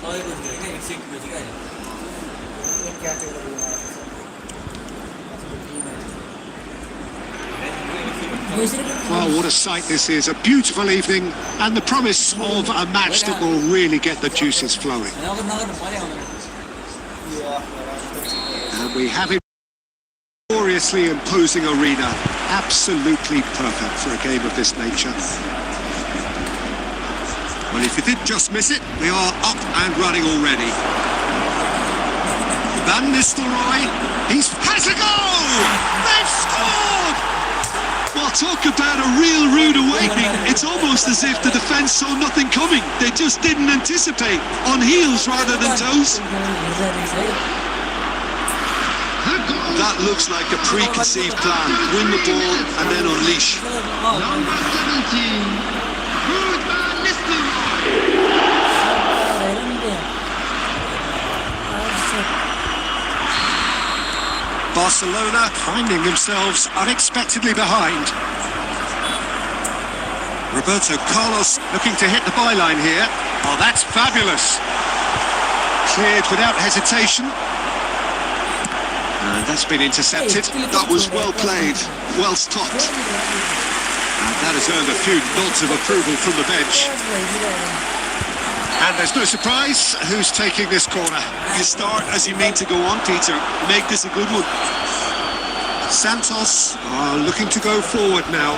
सबैको थियो होइन एक सिट पछि क्या Well, what a sight this is. A beautiful evening and the promise of a match that will really get the juices flowing. And we have it gloriously imposing arena. Absolutely perfect for a game of this nature. Well, if you did just miss it, we are up and running already. Van Nistelrooy, has a goal! They've scored! Well, talk about a real rude awakening. It's almost as if the defence saw nothing coming. They just didn't anticipate. On heels rather than toes. That looks like a preconceived plan. Win the ball and then unleash. Number 17, Van Nistelrooy. Barcelona finding themselves unexpectedly behind. Roberto Carlos looking to hit the byline here. Oh, that's fabulous. Cleared without hesitation. And that's been intercepted. That was well played, well stopped. And that has earned a few nods of approval from the bench. And there's no surprise who's taking this corner. You start as you mean to go on, Peter. Make this a good one. Santos are looking to go forward now.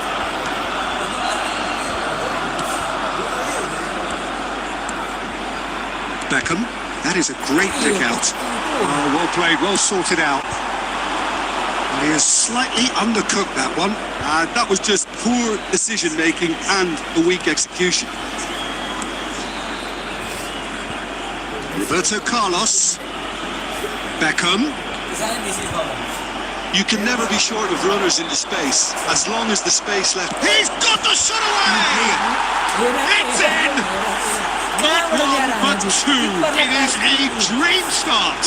Beckham, that is a great pick out. Oh, well played, well sorted out. He has slightly undercooked that one. That was just poor decision making and a weak execution. Roberto Carlos. Beckham. You can never be short of runners into space, as long as the space left. He's got the shot away! It's in! Not one, but two. It is a dream start.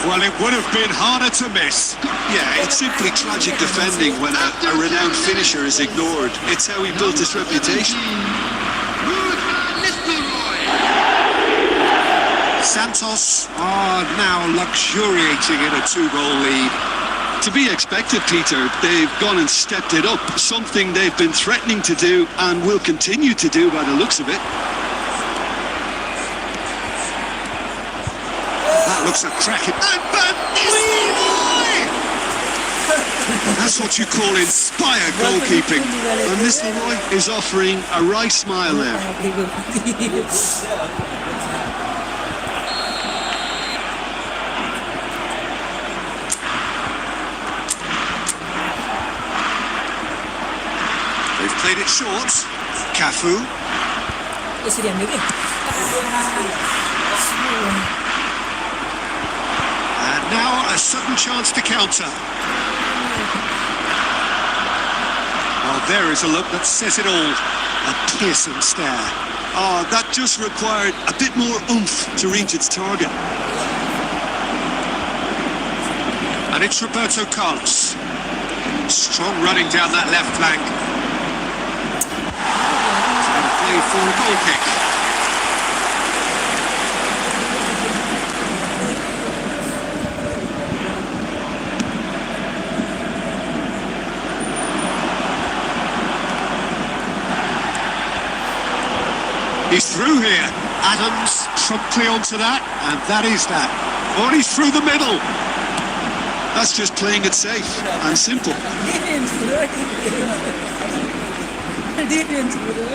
Well, it would have been harder to miss. Yeah, it's simply tragic defending when a renowned finisher is ignored. It's how he built his reputation. Santos are now luxuriating in a 2-goal lead. To be expected, Peter. They've gone and stepped it up, something they've been threatening to do and will continue to do by the looks of it. That looks a cracking... And Van Nistelrooy! That's what you call inspired goalkeeping. And Nistelrooy is offering a wry smile there. They've Played it short. Cafu. यसरी हामीले के And now a sudden chance to counter. Well, there is a look that says it all. A piercing stare. Oh, that just required a bit more oomph to reach its target. And it's Roberto Carlos. Strong running down that left flank. He's going to play for a goal kick. He's through here. Adams promptly onto that, and that is that. Oh, he's through the middle. That's just playing it safe and simple. Defence bro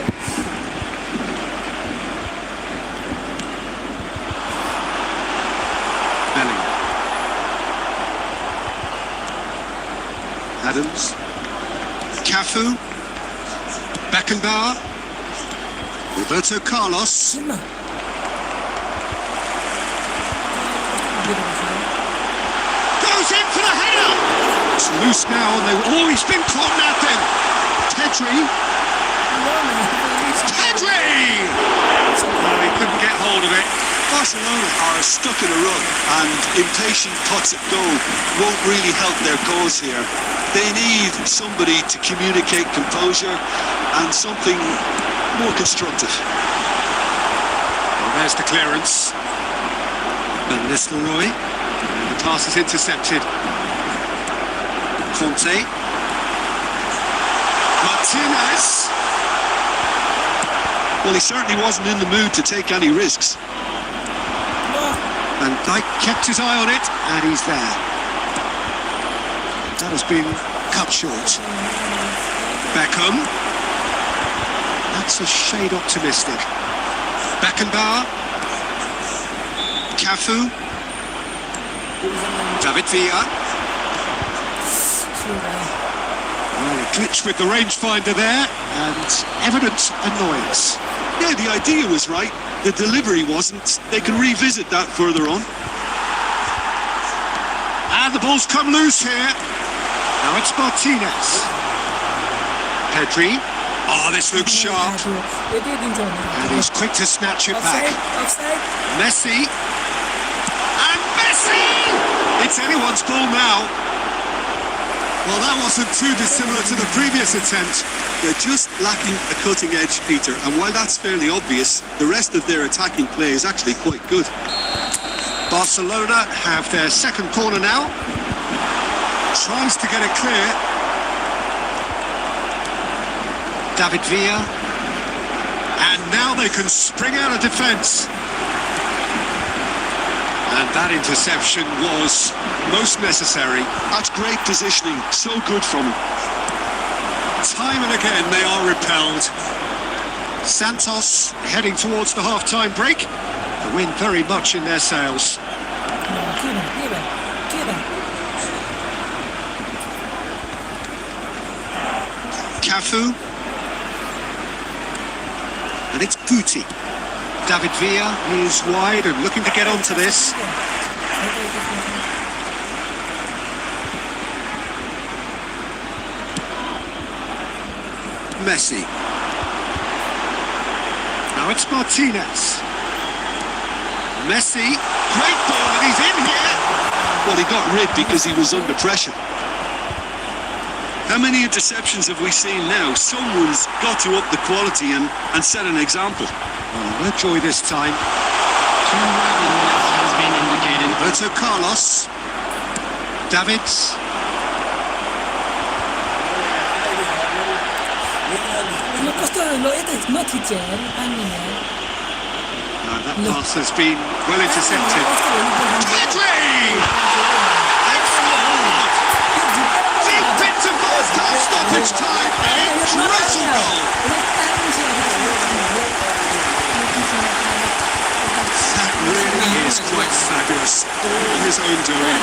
Bellingham. Adams. Cafu. Beckenbauer. Roberto Carlos. Goes in for the header. It's loose now, and they've always been caught napping. Pedri. Well, he couldn't get hold of it. Barcelona are stuck in a rut, and impatient putts at goal won't really help their cause here. They need somebody to communicate composure and something more constructive. Well, there's the clearance. Van Nistelrooy. The pass is intercepted. Conte. Martinez. Well, he certainly wasn't in the mood to take any risks. Van Dijk kept his eye on it, and he's there. That has been cut short. Beckham. That's a shade optimistic. Beckenbauer. Cafu. David Villa. Well, a glitch with the rangefinder there, and evident annoyance. Yeah, the idea was right. The delivery wasn't. They can revisit that further on. And the ball's come loose here. Now it's Martinez. Pedri. Oh, this looks sharp. And he's quick to snatch it back. Messi. And Messi! It's anyone's ball now. Well, that wasn't too dissimilar to the previous attempt. They're just lacking a cutting edge, Peter, and while that's fairly obvious, the rest of their attacking play is actually quite good. Barcelona have their second corner now. Tries to get it clear. David Villa. And now they can spring out of defence. And that interception was most necessary. That's great positioning, so good from him. Time and again they are repelled. Santos heading towards the half-time break. The wind very much in their sails. Cafu. And it's Guti. David Villa is wide and looking to get onto this. Messi. Now it's Martinez. Messi. Great ball, and he's in here. Well, he got rid because he was under pressure. How many interceptions have we seen now? Someone's got to up the quality and set an example. Oh, no joy this time. Two riding left has been indicated. Roberto Carlos. Davids. That pass has been well intercepted. Pedri! Deep into first half stoppage time. A dreadful goal. That really is quite fabulous. All his own doing.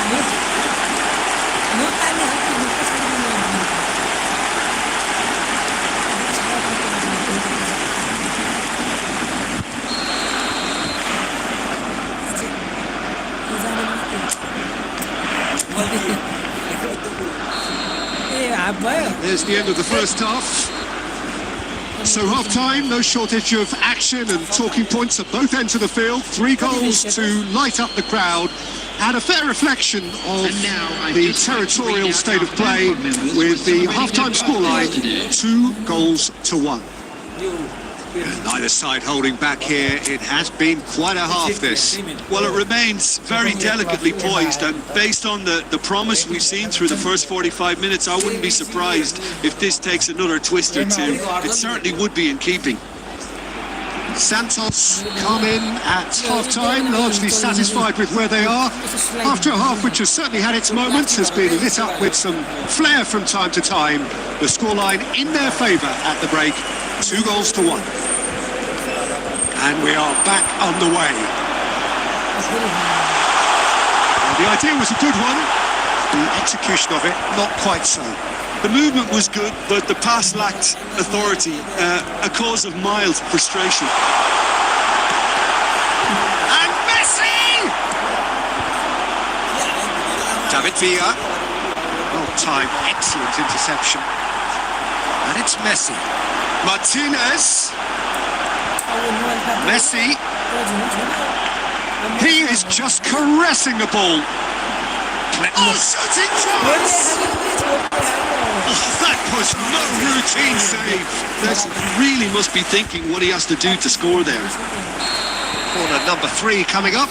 There's the end of the first half. So half-time, no shortage of action and talking points at both ends of the field. 3 goals to light up the crowd, and a fair reflection of the territorial state of play with the half-time scoreline 2-1. And neither side holding back here. It has been quite a half, this. Well, it remains very delicately poised, and based on the promise we've seen through the first 45 minutes, I wouldn't be surprised if this takes another twist or two. It certainly would be in keeping. Santos come in at half-time, largely satisfied with where they are. After a half which has certainly had its moments, has been lit up with some flair from time to time. The scoreline in their favour at the break, 2-1. And we are back on the way. Well, the idea was a good one. The execution of it, not quite so. The movement was good, but the pass lacked authority, a cause of mild frustration. And Messi! David Villa. Well-timed, excellent interception. And it's Messi. Martinez. Messi. He is just caressing the ball. Oh, shooting chance! That was no routine save. Messi really must be thinking what he has to do to score there. Corner number 3 coming up.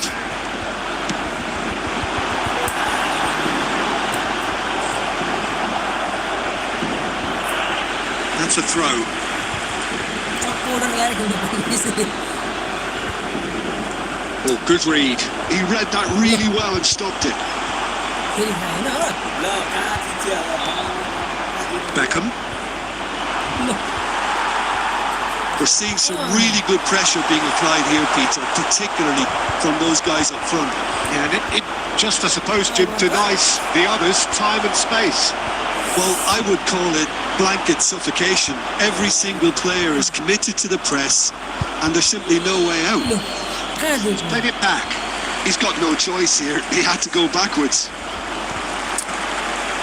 That's a throw. Oh, good read. He read that really well and stopped it. Beckham. We're seeing some really good pressure being applied here, Peter, particularly from those guys up front. Yeah, and it just, I suppose, Jim, denies the others time and space. Well, I would call it blanket suffocation. Every single player is committed to the press, and there's simply no way out. He's played it back. He's got no choice here. He had to go backwards.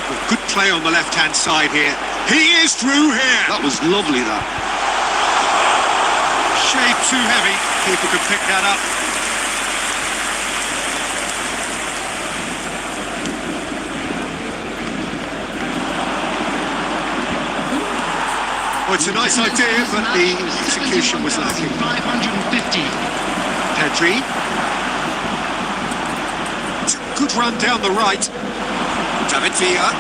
Well, good play on the left-hand side here. He is through here. That was lovely, that. Shade too heavy. Keeper could pick that up. Well, it's a nice idea, but the execution was lacking. 550. Pedri. It's a good run down the right. David Villa.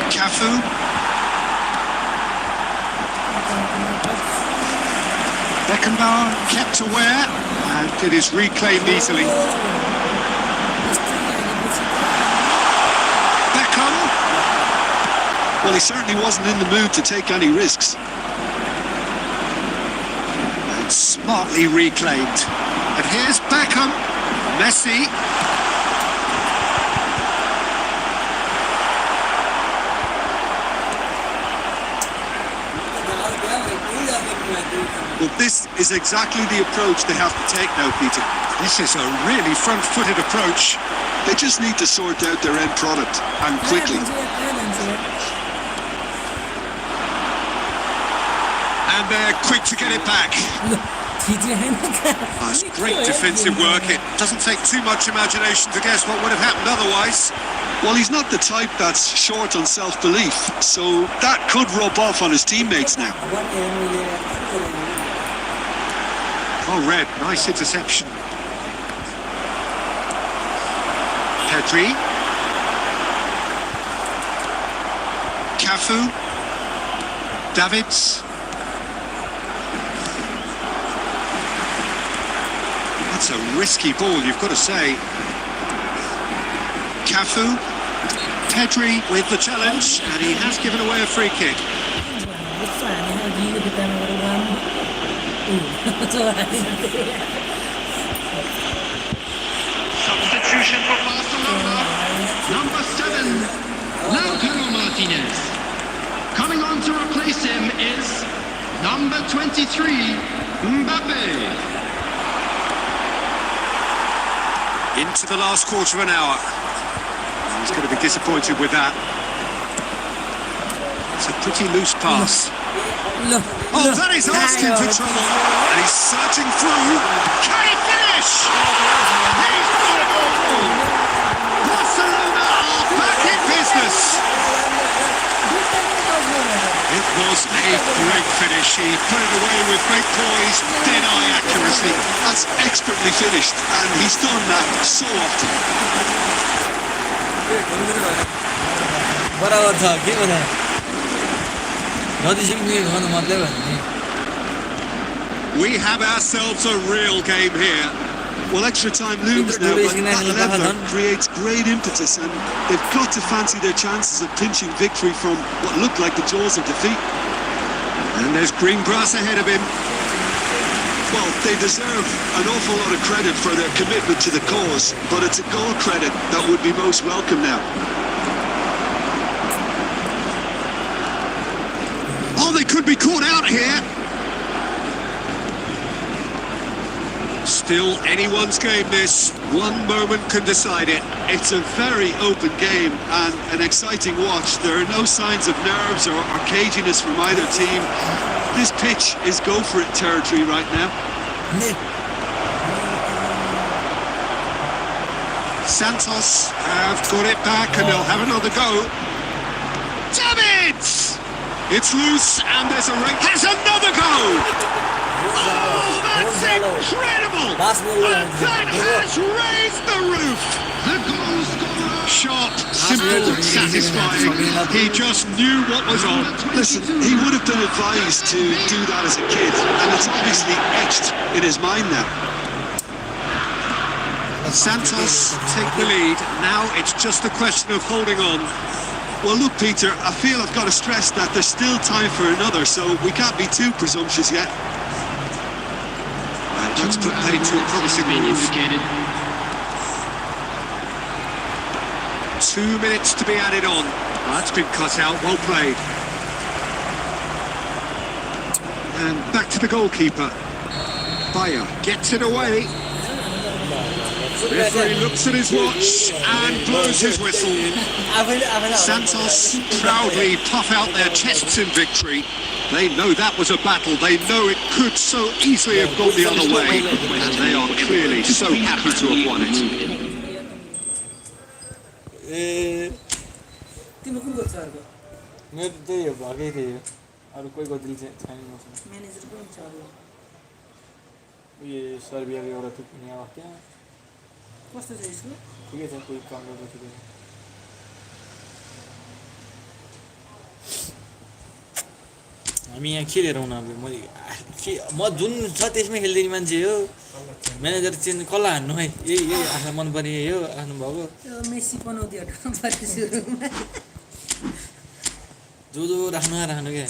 Cafu. Beckenbauer kept aware, and it is reclaimed easily. Beckham. Well, he certainly wasn't in the mood to take any risks. And smartly reclaimed. And here's Beckham. Messi. Well, this is exactly the approach they have to take now, Peter. This is a really front-footed approach. They just need to sort out their end product, and quickly. And they're quick to get it back. That's great defensive work. It doesn't take too much imagination to guess what would have happened otherwise. Well, he's not the type that's short on self-belief, so that could rub off on his teammates now. Oh, Red, nice interception. Pedri. Cafu. Davids. That's a risky ball, you've got to say. Cafu. Pedri with the challenge, and he has given away a free kick. Substitution for Barcelona. Number 7, Lautaro Martinez. Coming on to replace him is number 23, Mbappe. Into the last quarter of an hour. He's going to be disappointed with that. It's a pretty loose pass. Oh, that is asking for trouble. And he's searching through. Can he finish? He's got it all. Barcelona are back in business. It was a great finish. He put it away with great poise, dead-eye accuracy. That's expertly finished, and he's done that so often. बराबर छ के भन्दा नजिकमै गर्नु मतलब भने We have ourselves a real game here. Well, extra time looms now, but that leveller creates great impetus, and they've got to fancy their chances of pinching victory from what looked like the jaws of defeat. And there's green grass ahead of him. Well, they deserve an awful lot of credit for their commitment to the cause, but it's a goal credit that would be most welcome now. Oh, they could be caught out here. Still anyone's game this. One moment can decide it. It's a very open game and an exciting watch. There are no signs of nerves or caginess from either team. This pitch is go-for-it territory right now. Santos have got it back and they'll have another go. Damn it! It's loose and there's a ring. Has another go! Oh, that's incredible! And that has raised the roof! The goal's gone! Sharp, simple, satisfying. He just knew what was on. Listen, he would have been advised to do that as a kid, and it's obviously etched in his mind now. Santos take the lead. Now it's just a question of holding on. Well, look, Peter, I feel I've got to stress that there's still time for another, so we can't be too presumptuous yet. Let's put that into a promising move. 2 minutes to be added on. That's been cut out, well played. And back to the goalkeeper. Bayer gets it away. Referee looks at his watch and blows his whistle. Santos proudly puff out their chests in victory. They know that was a battle. They know it could so easily have gone the other way. And they are clearly so happy to have won it. तिम्रो कुन coach छ अर्को मेरो त्यही हो भगै थिए अरू कोही गोदिल चाहिँ छैन मसँग म्यानेजर कुन छ अरू उयो सर्बियाको एउटा थियो यहाँ त्यहाँ कस्तो छ यसको ठिकै छ कोही काम गर्दा ठिकै छ हामी यहाँ खेलेर हुन अब म जुन छ त्यसमै खेल्दिने मान्छे हो म्यानेजर चेन्ज कसलाई हान्नु है यही आफूलाई मन पर्ने यही हो आफ्नो भएको मेसी बनाउँदै हटाउनु पर्यो सुरुमा जो राख्नु क्या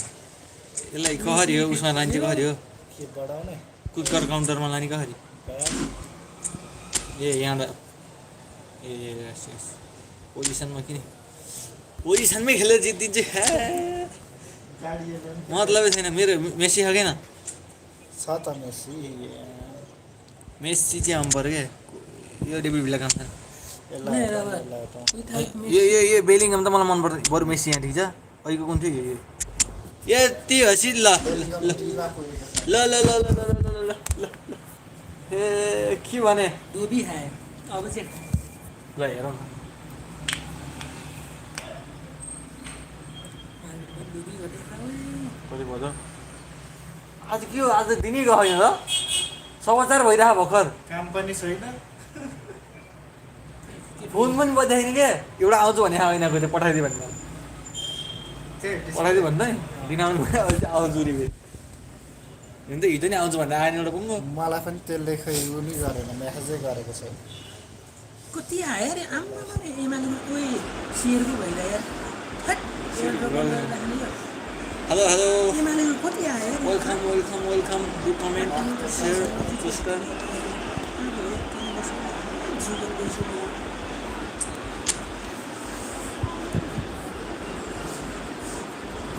यसलाई कहरी हो उसमा लाने चाहिँ कहरी हो कुकर काउन्टरमा लाने कहरी ए यहाँ ए पोजिसनमा किन पोजिसनमै खेलेर जितिदिन्छु मतलबै छैन मेरो मेसी छ किन छ त मेसी चाहिँ आउनु पऱ्यो क्या यो डेब्यु भिला काम छ यो बेलिङम त मलाई मन पर्छ बरु मेसी यहाँ ठिक छ अहिलेको कुन थियो यति हसी ल ल ल ल ल ल ल ए के भने डुबी खायो अब चाहिँ ल हेरौँ न कति भयो आज के हो आज दिनै गयो त समाचार भइरह भर्खर काम पनि छैन फोन पनि बजाइदिने क्या एउटा आउँछु भने आएन चाहिँ पठाइदियो भन्दा पठाइदियो भन्दा नि दिन आउनु आउँछु रे हुन त हिजो नि आउँछु भन्दा आएन एउटा पुग्नु मलाई पनि त्यसले खै उ नि गरेन मेसेजै गरेको छ कति आयो अरे आम्मा एमालेको कोही सेयरको भइरहेको हेलो हेलो एमालेको कति आयो welcome welcome welcome do comment share subscribe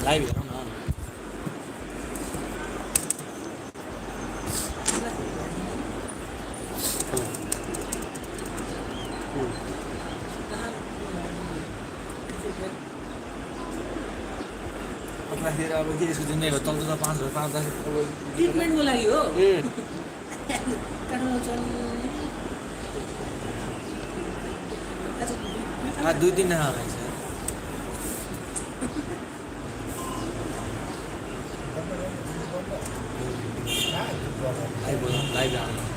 live हेरौँ न फेरि अब के यसको जिम्मेवारी भयो चल्छ 5,000 पाउँदाखेरि अब ट्रिटमेन्टको लागि हो ए काठमाडौँ चल्ने आ 2-3 दिन आएछ लाइभ लाइभ आउँछ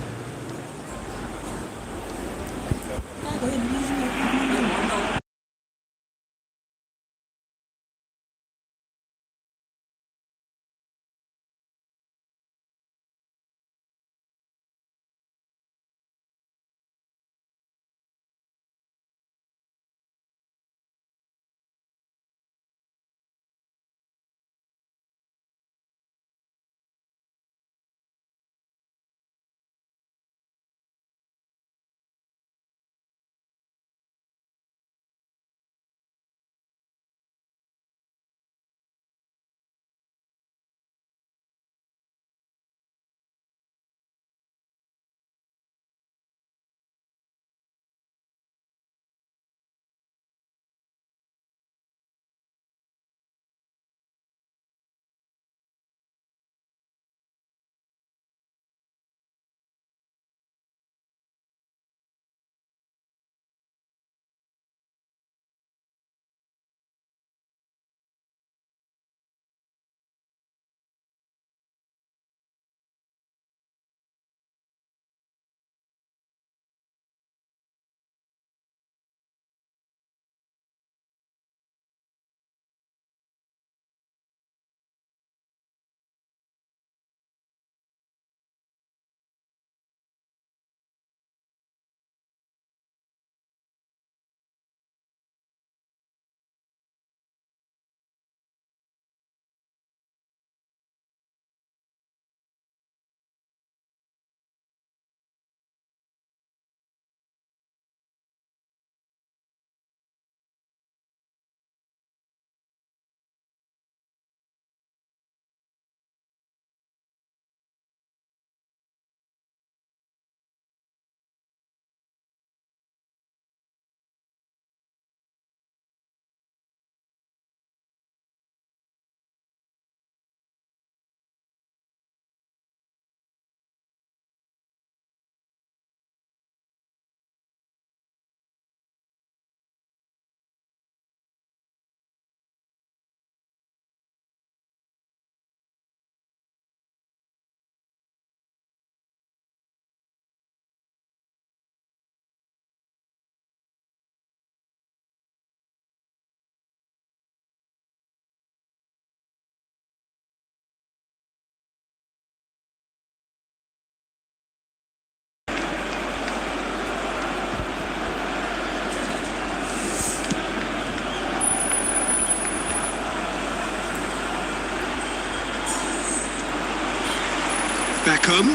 Beckham,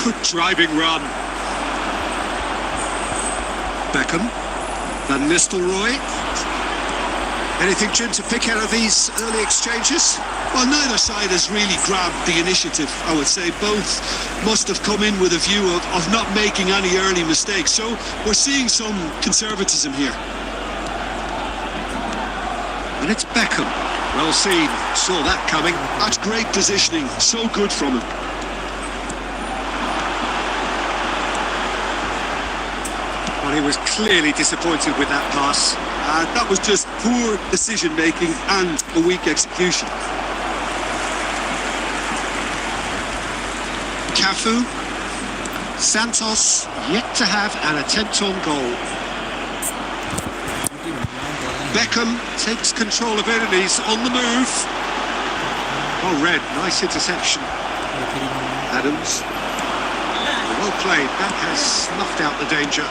good driving run. Beckham, Van Nistelrooy. Anything, Jim, to pick out of these early exchanges? Well, neither side has really grabbed the initiative, I would say. Both must have come in with a view of not making any early mistakes. So we're seeing some conservatism here. And it's Beckham. Well seen, saw that coming. That's great positioning, so good from him. Well, he was clearly disappointed with that pass. That was just poor decision-making and a weak execution. Cafu. Santos yet to have an attempt on goal. Beckham takes control of it and he's on the move. Well read, nice interception. Adams. Well played, that has snuffed out the danger.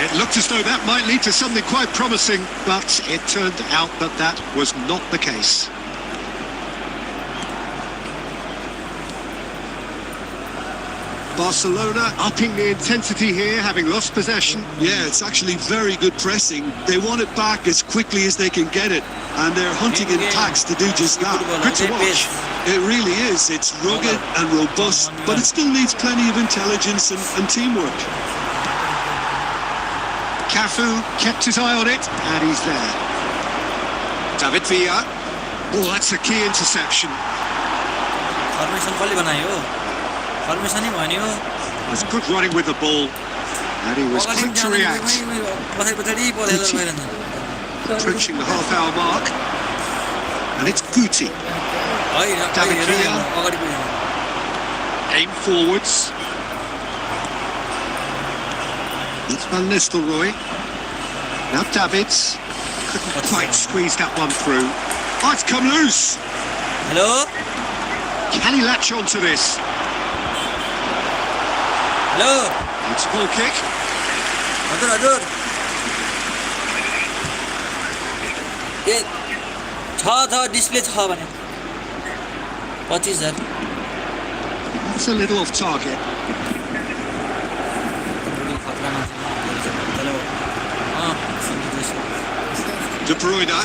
It looked as though that might lead to something quite promising, but it turned out that that was not the case. Barcelona upping the intensity here, having lost possession. Yeah, it's actually very good pressing. They want it back as quickly as they can get it, and they're hunting in packs to do just that. Good to watch. It really is. It's rugged and robust, but it still needs plenty of intelligence and teamwork. Cafu kept his eye on it, and he's there. David Villa. Oh, that's a key interception. Formation कसले बनायो formation नै भन्यो Was good running with the ball. And he was अगाडि quick to react. पछाडि पछाडि परेर गएर नि Approaching the half-hour mark. And it's Guti. होइन David Villa. अगाडि पुग्यो Aim forwards. It's Van Nistelrooy. Now Davids. Couldn't quite squeeze that one through. Oh, it's come loose. Hello Can he latch onto this? Hello It's a ball kick. हजुर हजुर ए छ display छ भने 25,000 It's a little off target. De Bruyne.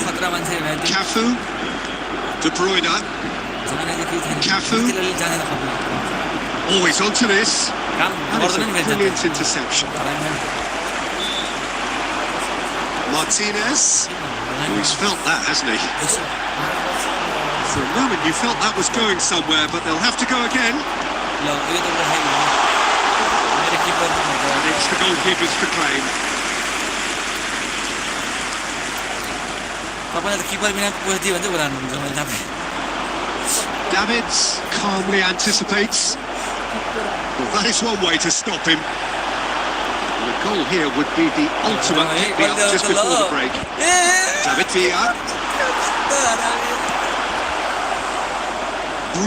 खतरा मान्छे Cafu. De Bruyne. Cafu. Oh, he's onto this. And it's a brilliant interception. Martinez. He's felt that, hasn't he? For a moment you felt that was going somewhere, but they'll have to go again. And it's the goalkeeper's to claim. Davids calmly anticipates. Well, that is one way to stop him. The goal here would be the ultimate pick-me-up just before the break. David Villa.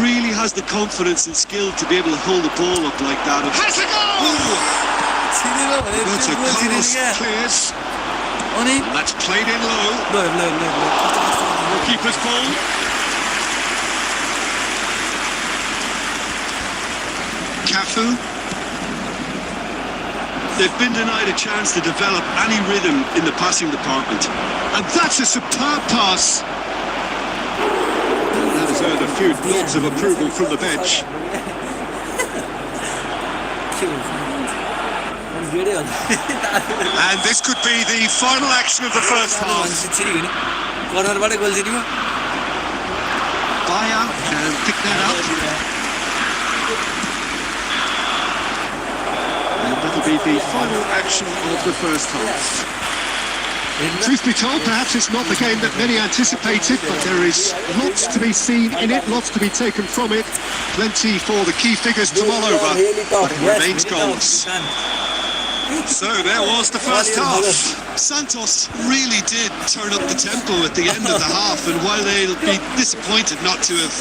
Really has the confidence and skill to be able to hold the ball up like that. Has a goal! That's a Carlos clears. And that's played in low. Keeper's ball. Cafu. They've been denied a chance to develop any rhythm in the passing department. And that's a superb pass. That has earned a few nods of approval from the bench. And this could be the final action of the first half. Bayer can pick that up. And that'll be the final action of the first half. Truth be told, perhaps it's not the game that many anticipated, but there is lots to be seen in it, lots to be taken from it. Plenty for the key figures to mull over, but it remains goalless. So there was the first half. Santos really did turn up the tempo at the end of the half, and while they'll be disappointed not to have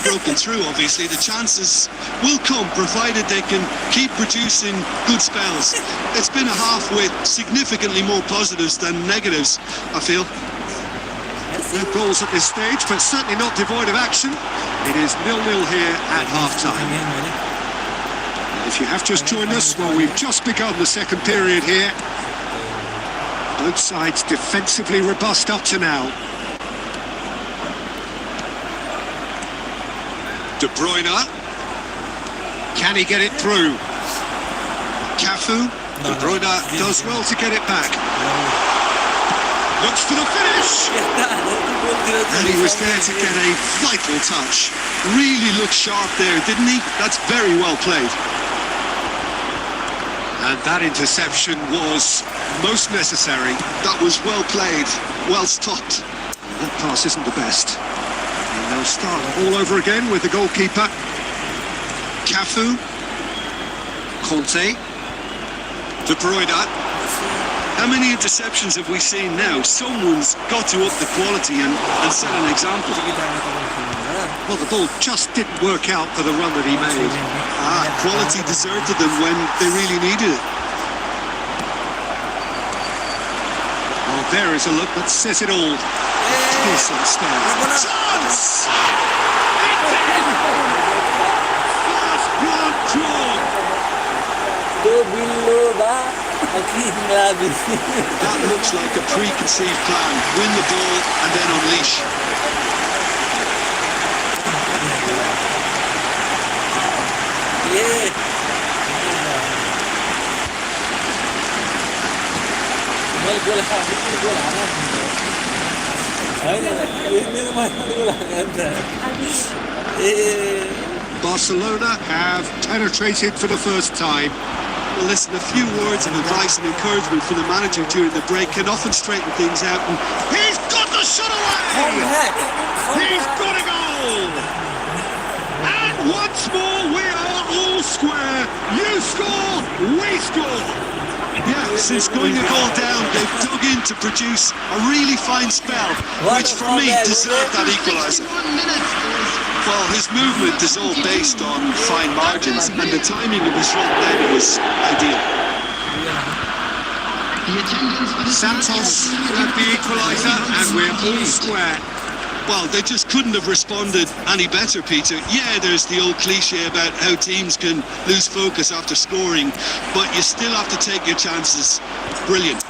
broken through, obviously, the chances will come provided they can keep producing good spells. It's been a half with significantly more positives than negatives, I feel. No goals at this stage, but certainly not devoid of action. It is 0-0 here at half-time. If you have just joined us, well, we've just begun the second period here. Both sides defensively robust up to now. De Bruyne. Can he get it through? Cafu. De Bruyne does well to get it back. Looks for the finish. And he was there to get a vital touch. Really looked sharp there, didn't he? That's very well played. And that interception was most necessary. That was well played, well stopped. That pass isn't the best. And they'll start all over again with the goalkeeper. Cafu. Conte. De Bruyne. How many interceptions have we seen now? Someone's got to up the quality and set an example. Well, the ball just didn't work out for the run that he made. Quality deserted them when they really needed it. Oh, there is a look that says it all. Decent start. Chance! First blood draw. That looks like a preconceived plan. Win the ball and then unleash. Barcelona have penetrated for the first time. Well, listen, a few words of advice and encouragement from the manager during the break can often straighten things out. And He's got the shot away! He's got a goal! And once more we are all square. You score, we score. yeah, since going a goal down, they've dug in to produce a really fine spell, which for me deserved that equaliser. Well, his movement is all based on fine margins, and the timing of his run then was ideal. Santos at the equaliser, and we're all square. Well, they just couldn't have responded any better, Peter. Yeah, there's the old cliche about how teams can lose focus after scoring, but you still have to take your chances. Brilliant.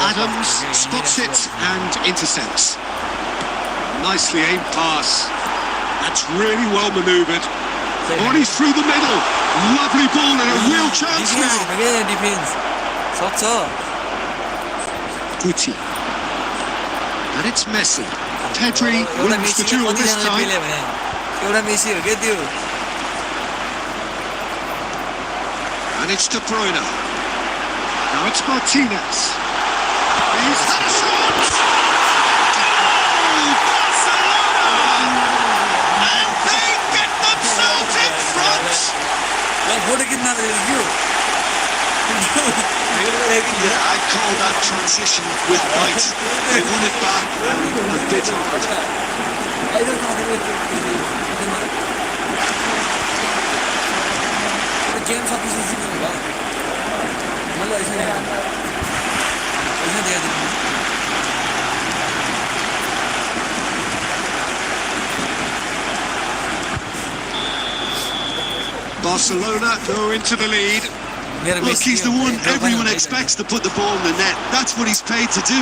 Adams spots it and intercepts. Nicely aimed pass. That's really well manoeuvred. Bodies through the middle. Lovely ball and a real chance now. Defence सक्छ Guti. And it's Messi. Pedri एउटा wins the Messi duel this कतिजनाले time. Pele भने एउटा Messi हो के त्यो And it's De Bruyne. Now it's Martinez. He's had a shot! Oh, Barcelona! And they get themselves in front! Photo किन्न यो Yeah, I'd call that transition with bite. They won it back a bit hard. Game सकेपछि जित्नु भयो मैले पैसा दिएको Barcelona go into the lead. Look, he's the one everyone expects to put the ball in the net. That's what he's paid to do.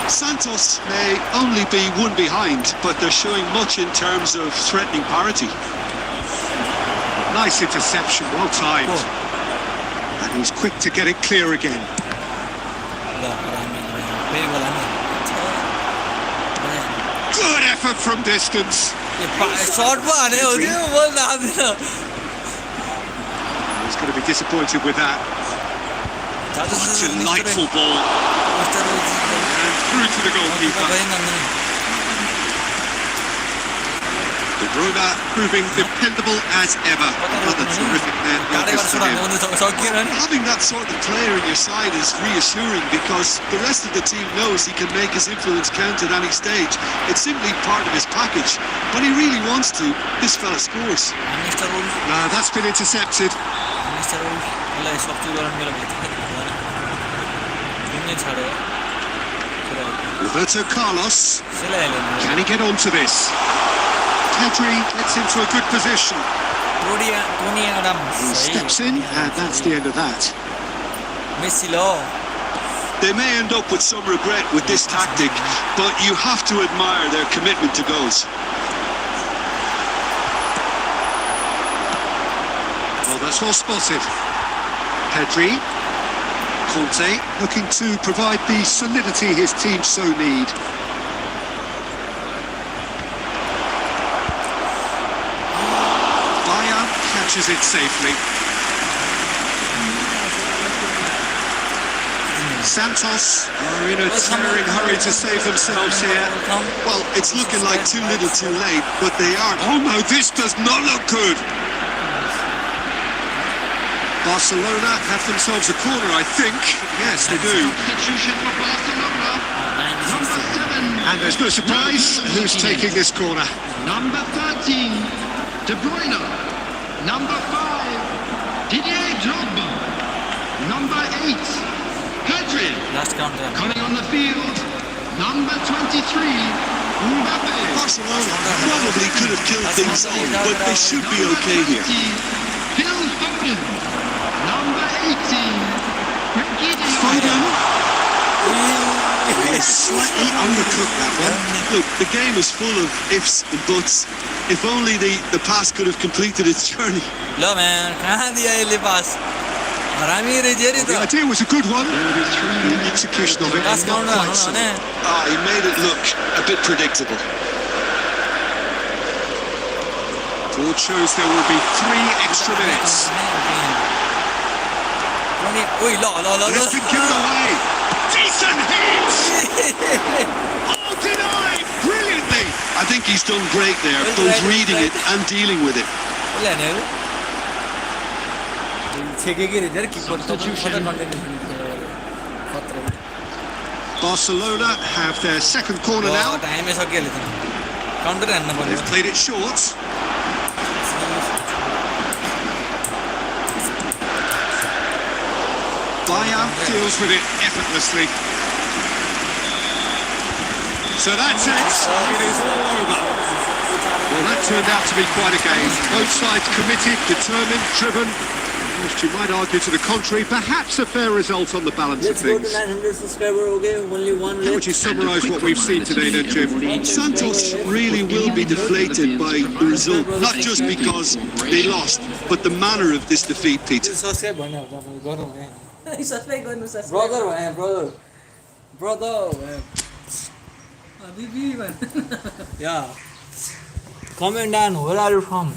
Santos may only be one behind, but they're showing much in terms of threatening parity. Nice interception, well timed. And he's quick to get it clear again. Good effort from distance. Shot पो हाने हो त्यो बल लाग्दैन He's going to be disappointed with that. Delightful ball. And through to the goalkeeper. De Bruyne proving dependable as ever. Another terrific net. Having that sort of player in your side is reassuring because the rest of the team knows he can make his influence count at any stage. It's simply part of his package. When he really wants to, this fella scores. That's been intercepted. Roberto Carlos. Can he get onto this? Pedri gets into a good position. He steps in, and that's the end of that. They may end up with some regret with this tactic, but you have to admire their commitment to goals. Well, that's well spotted. Pedri. Conte looking to provide the solidity his team so need. Catches it safely. Santos are in a tearing hurry to save themselves here. Well, it's looking like too little too late, but they aren't. Oh no, this does not look good. Barcelona have themselves a corner, I think. Yes, they do. And there's no surprise who's taking this corner. Number 13, De Bruyne. Number 5, Didier Drogba. Number 8, Pedri. Coming on the field, number 23, Mbappe. Barcelona probably could have killed things off, but they should be okay here. Phil Foden. Number 18, Foden is slightly undercooked, that one. Look, the game is full of ifs and buts. If only the pass could have completed its journey. ल म्यान कहाँ दिया यसले पास हरामी रहेछ नि The त idea was a good one. The execution of it Last not counter quite so. भने He made it look a bit predictable. Board shows there will be 3 extra minutes. ओइ ल ल ल Left it given away. Decent hit. Oh, denied brilliantly. I think he's done great there, both reading it and dealing with it. उसले हाने हो छेकेकै रहेछ अरे किपर त Barcelona have their second corner now. टाइमै सकिहाल्यो त काउन्टर हान्न पर्यो They've played it short. Bayern deals with it effortlessly. So that's it. It is all over. Well, that turned out to be quite a game. Both sides committed, determined, driven. Which you might argue to the contrary. Perhaps a fair result on the balance of Let's go to things. 900 subscriber, okay? Only one How would left. you summarise what we've seen today then, Jim? Santos really will be deflated by the result, not just because they lost, but the manner of this defeat, Peter. Subscribe भने तपाईले गरौँ है subscribe गर्नु subscribe brother भने brother दिदी भन या comment down where are you from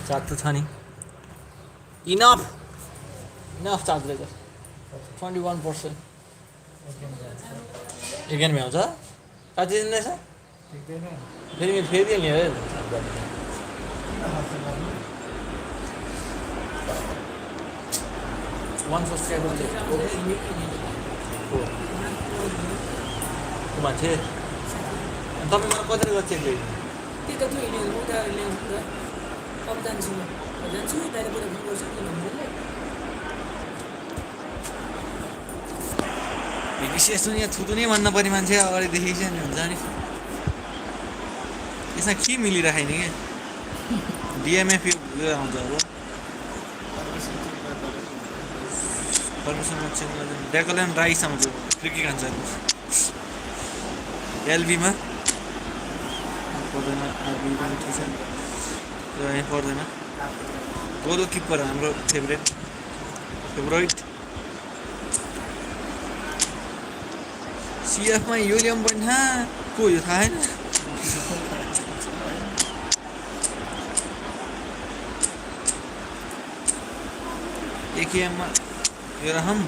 charge त छ नि इनफ चार्ज रहेछ 21% एकानब्बे आउँछ कति दिन रहेछ फेरि नि है वान सब्सक्राइबर मान्छे तपाईँ मलाई कति गर्छ त्यो त थियो नि उता ल्याउँछु अब जान्छु त्यहाँदेखि पुरा फोन गर्छु नि विशेष यहाँ थुतु नै भन्न पर्ने मान्छे अगाडिदेखि चाहिँ हुन्छ नि यसमा के मिलिराखेन क्या डिएमएफ यो आउँछ अब पर्मिसन डेकोलन राइस आउँछ फ्री के खान्छ एलबीमा पर्दैन आरबी पनि ठिक छ यहाँ पर्दैन गोल किपर हाम्रो फेभरेट सिएफमा यो ल्याउनु पर्ने को यो थाहा छैन एकेएममा यो रहम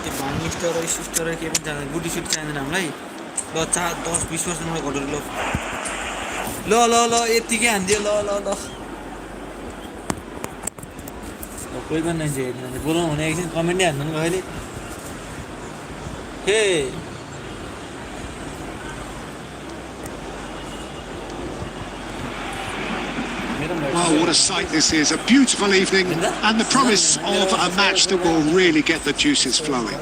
त्यो भानी स्टर के पनि जाँदैन गुडी सुट चाहिँदैन हामीलाई ल 10-20 वर्षमा घटेर ल यतिकै हानिदियो ल कोही पनि मान्छे हेर्नु बोलाउँ भने एकछिन कमेन्टै हान्नु कहिले हे Well, what a sight this is. A beautiful evening and the promise of a match that will really get the juices flowing.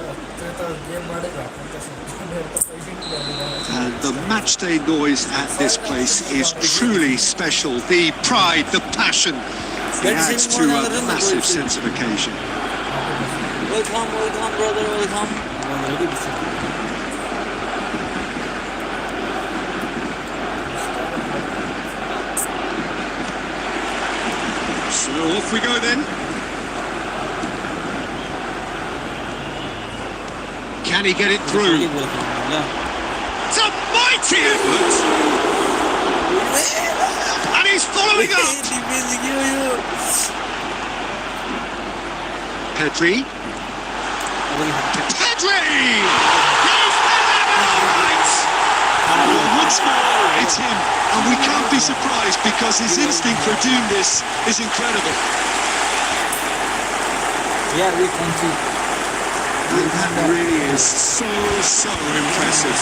And the match day noise at this place is truly special. The pride, the passion, it adds to a massive sense of occasion. Welcome, brother, welcome. So off we go then. Can he get it through? It's a mighty effort! And he's following up! Pedri! Well, once more, it's him, and we can't be surprised because his instinct for doing this is incredible. Yeah, we can see. And that really is so impressive.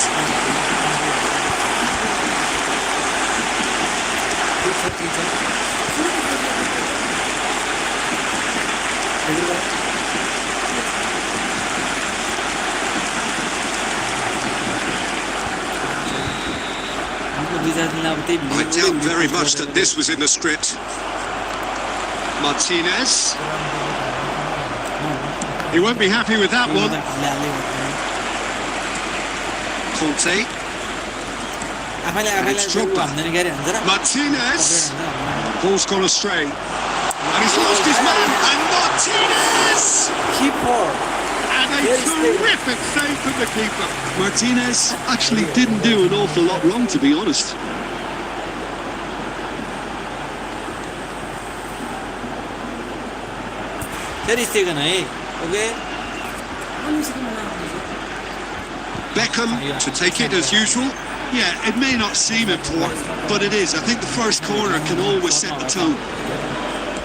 I doubt very much that this was in the script. Martinez. He won't be happy with that one. Conte. Martinez. Ball's gone astray. And he's lost his man. And Martinez! And a terrific save from the keeper. Martinez actually didn't do an awful lot wrong, to be honest. Beckham to take it as usual. Yeah, it may not seem important, but it is. I think the first corner can always set the tone.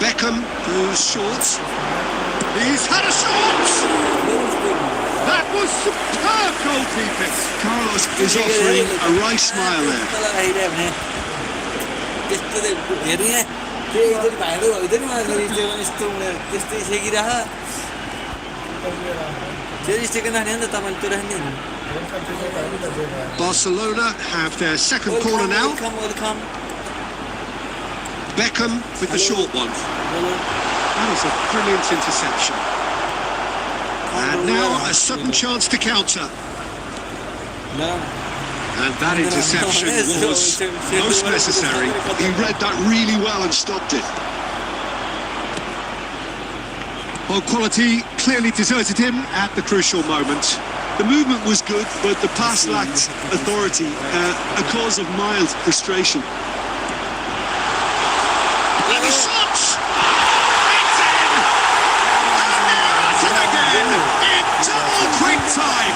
Beckham goes short. He's had a shot! That was superb goalkeeping. Carlos is offering a right smile there. Barcelona have their second corner now. Beckham with the short one. That is a brilliant interception. And now a sudden chance to counter. And that interception was most necessary. He read that really well and stopped it. Well, quality clearly deserted him at the crucial moment. The movement was good, but the pass lacked authority, a cause of mild frustration. And he shot! It's in! And they're at it again in double quick time!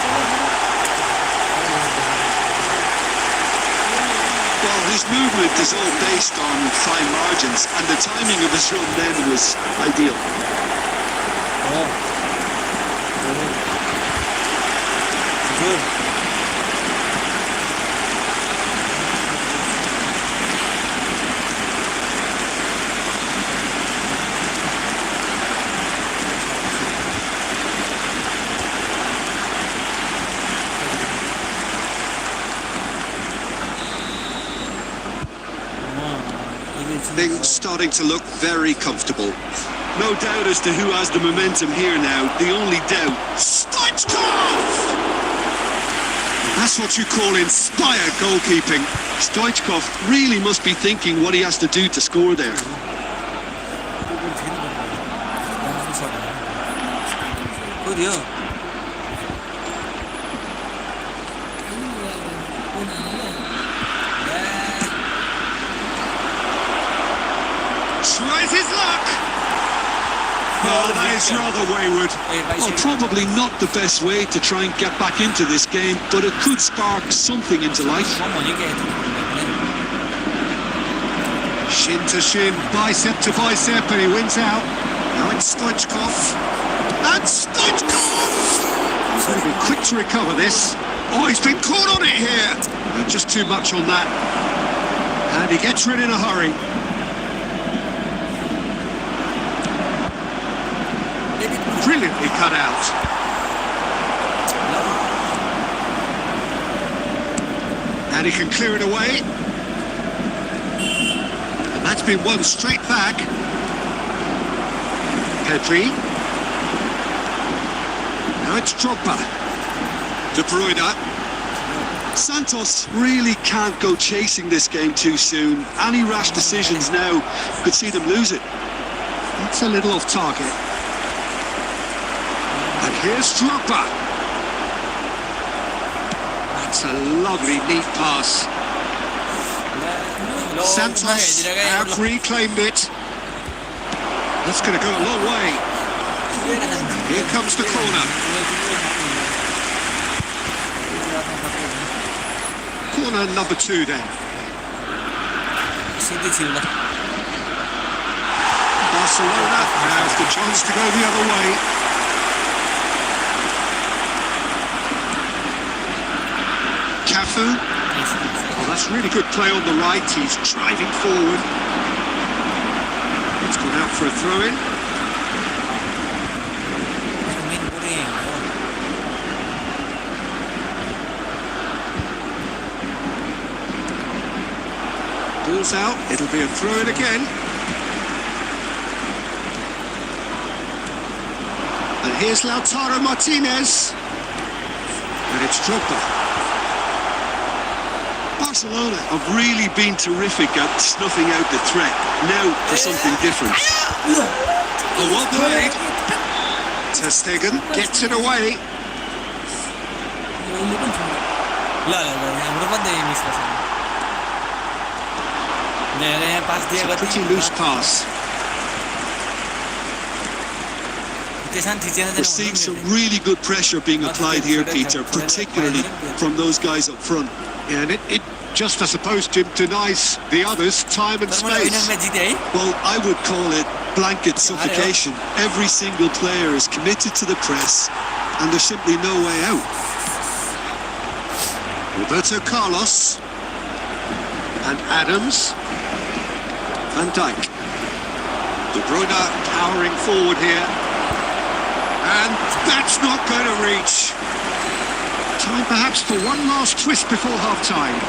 Well, his movement is all based on fine margins, and the timing of his run then was ideal. Good. Things starting to look very comfortable. No doubt as to who has the momentum here now. The only doubt. Stoichkov! That's what you call inspired goalkeeping. Stoichkov really must be thinking what he has to do to score there. Tries his luck! Oh, that is rather wayward. Well, probably not the best way to try and get back into this game, but it could spark something into life. Shin to shin, bicep to bicep, and he wins out. Now it's Stoichkov. And Stoichkov! He'll be quick to recover this. Oh, he's been caught on it here. Just too much on that. And he gets rid in a hurry. Brilliantly cut out. And he can clear it away. And that's been won straight back. Pedri. Now it's Drogba. De Bruyne. Santos really can't go chasing this game too soon. Any rash decisions now could see them lose it. That's a little off target. And here's Drogba. That's a lovely, neat pass. Santos have reclaimed it. That's going to go a long way. Here comes the corner. Corner number 2 then. Barcelona has the chance to go the other way. Cafu. Oh, that's really good play on the right. He's driving forward. It's gone out for a throw-in. ball's out. It'll be a throw-in again. And here's Lautaro Martinez. And it's Drogba. Barcelona have really been terrific at snuffing out the threat. Now for something different. Oh, well played. Ter Stegen gets it away. ल हाम्रो पनि miss गर्छ यहाँ पास It's दिएको a pretty loose pass. We're seeing some really good pressure being applied here, Peter, particularly from those guys up front. Yeah, and it just, I suppose, Jim, denies the others time and space. Well, I would call it blanket suffocation. Every single player is committed to the press, and there's simply no way out. Roberto Carlos and Adams, Van Dijk, De Bruyne powering forward here, and that's not going to reach. Time perhaps for one last twist before half-time.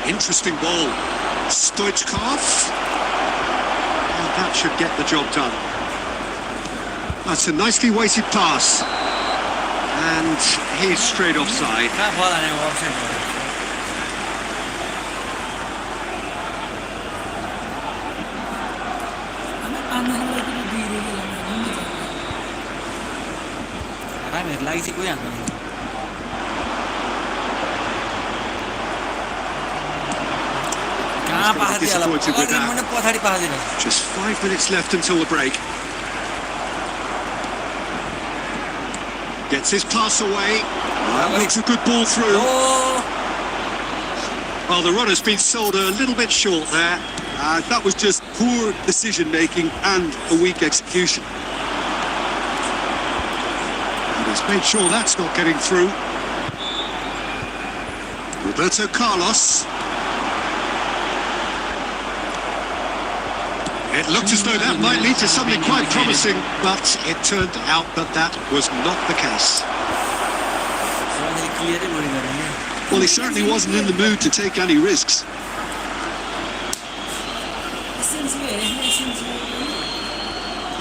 Interesting ball. Stoichkov, and that should get the job done. That's a nicely weighted pass. And he's straight offside. Disappointed with that. Just 5 minutes left until the break. Gets his pass away. That makes a good ball through. Well, the runner's been sold a little bit short there. That was just poor decision-making and a weak execution. And he's made sure that's not getting through. Roberto Carlos. It looked as though that might lead to something quite promising, but it turned out that that was not the case. Well, he certainly wasn't in the mood to take any risks.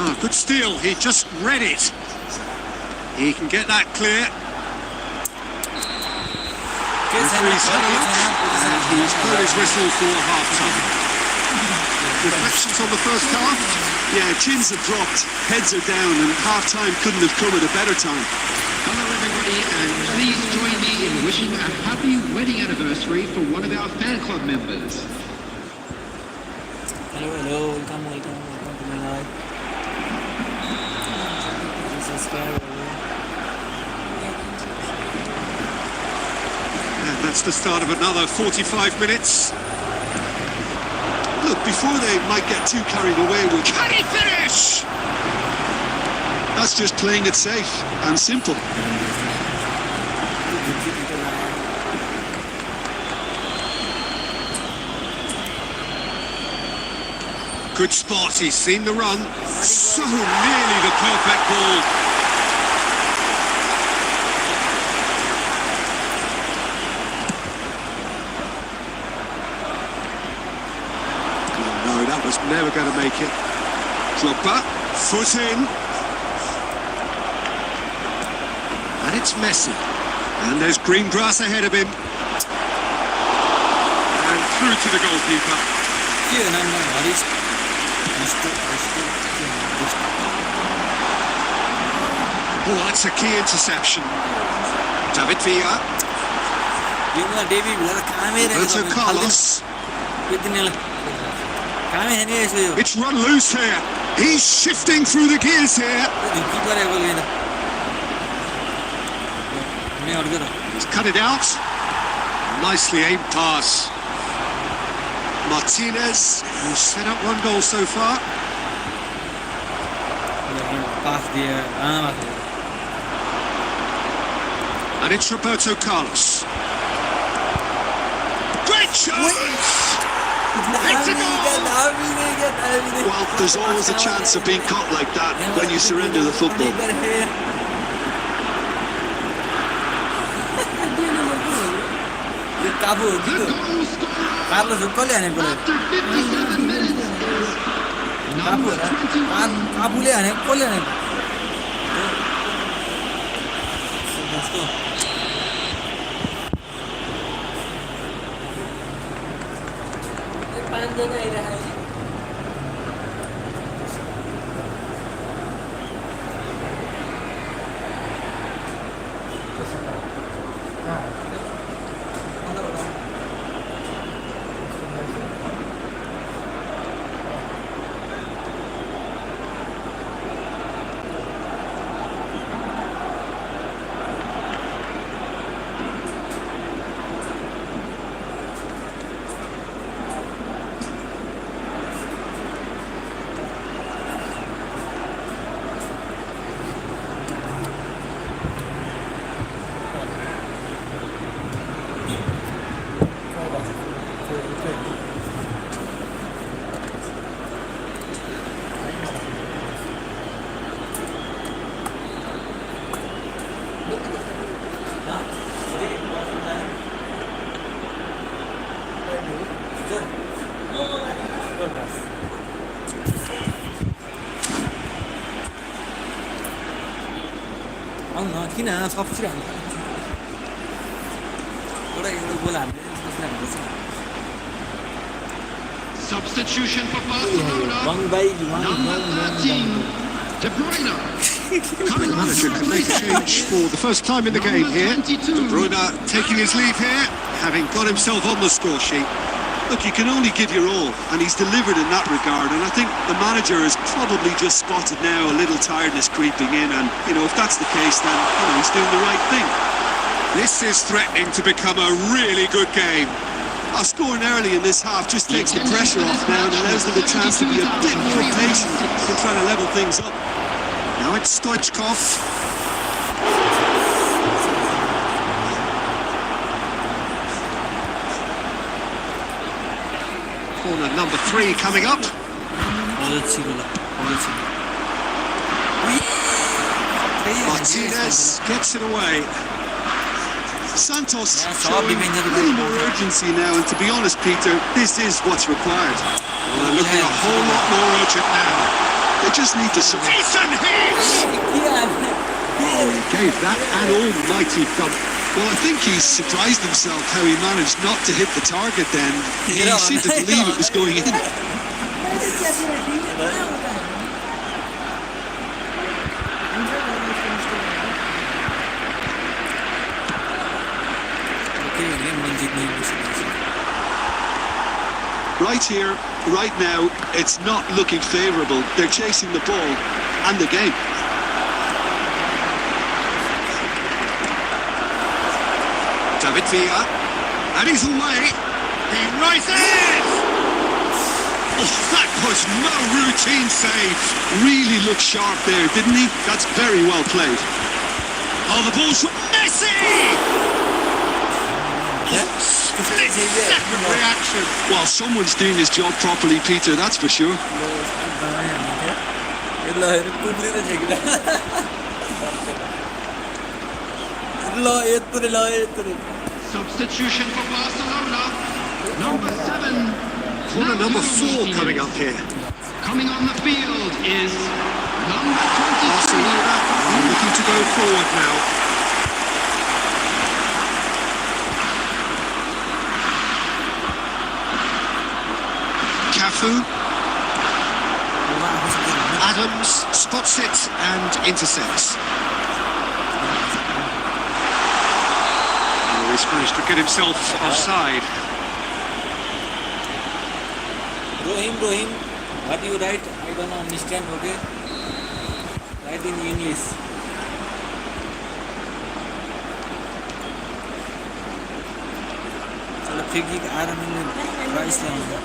Oh, good steal. He just read it. He can get that clear. Referee's had it, and he's blown his whistle for half-time. Reflections on the first half? Yeah, chins have dropped, heads are down, and half-time couldn't have come at a better time. Hello everybody, and please join me in wishing a happy wedding anniversary for one of our fan club members. Hello, welcome to my live. Subscribe. And that's the start of another 45 minutes. Look, before they might get too carried away with... Can he finish? That's just playing it safe and simple. Good spot, he's seen the run. So nearly the perfect ball. No, that was never going to make it. Drogba, foot in. And it's Messi. And there's green grass ahead of him. And through to the goalkeeper. Oh, that's a key interception. David Villa. Roberto Carlos. It's run loose here. He's shifting through the gears here. He's cut it out. Nicely aimed pass. Martinez, who's set up one goal so far. And it's Roberto Carlos. Great chance! It's a goal! Well, there's always a chance of being caught like that when you surrender the football. काबु हो कि The त्यो goal scorer Carlo कसले हानेको after 57 minutes is काबु number होला 21. काबुले हानेको कसले हानेको जस्तो पाँचजना आइरहेको छ आउन किन सब्सिडी हाल्नु एउटा गोल हामीले सब्सिडी हाल्नुपर्छ Substitution for Barcelona. Wrong by Number 13, De Bruyne. Current manager can make a change for the first time in the game Number here. 22. De Bruyne taking his leave here, having got himself on the score sheet. Look, you can only give your all, and he's delivered in that regard. And I think the manager has probably just spotted now a little tiredness creeping in. And, if that's the case, then, he's doing the right thing. This is threatening to become a really good game. Scoring early in this half just takes the pressure off now and allows them a chance to be a bit more patient in trying to level things up. Now it's Stoichkov. Corner number 3 coming up. Martinez gets it away. Santos showing a little more urgency now, and to be honest, Peter, this is what's required. Well, they're looking a whole lot more urgent now. They just need to... Decent hit! Oh, he gave that an almighty thump. Well, I think he's surprised himself how he managed not to hit the target then. He seemed to believe it was going in. Right here, right now, it's not looking favourable. They're chasing the ball and the game. David Villa, and he's away. He rises! Oh, that was no routine save. Really looked sharp there, didn't he? That's very well played. Oh, the ball's from Messi! Split-second reaction. Well, someone's doing his job properly, Peter, that's for sure. Substitution for Barcelona. Number 7. Corner number 4 coming up here. Coming on the field is number 23. Barcelona are looking to go forward now. Cafu. Adams spots it and intercepts. Oh, he's managed to get himself offside. Rohim, what you write? I don't understand, okay? Write in English. चलो फेंकी आराम में rice लाऊंगा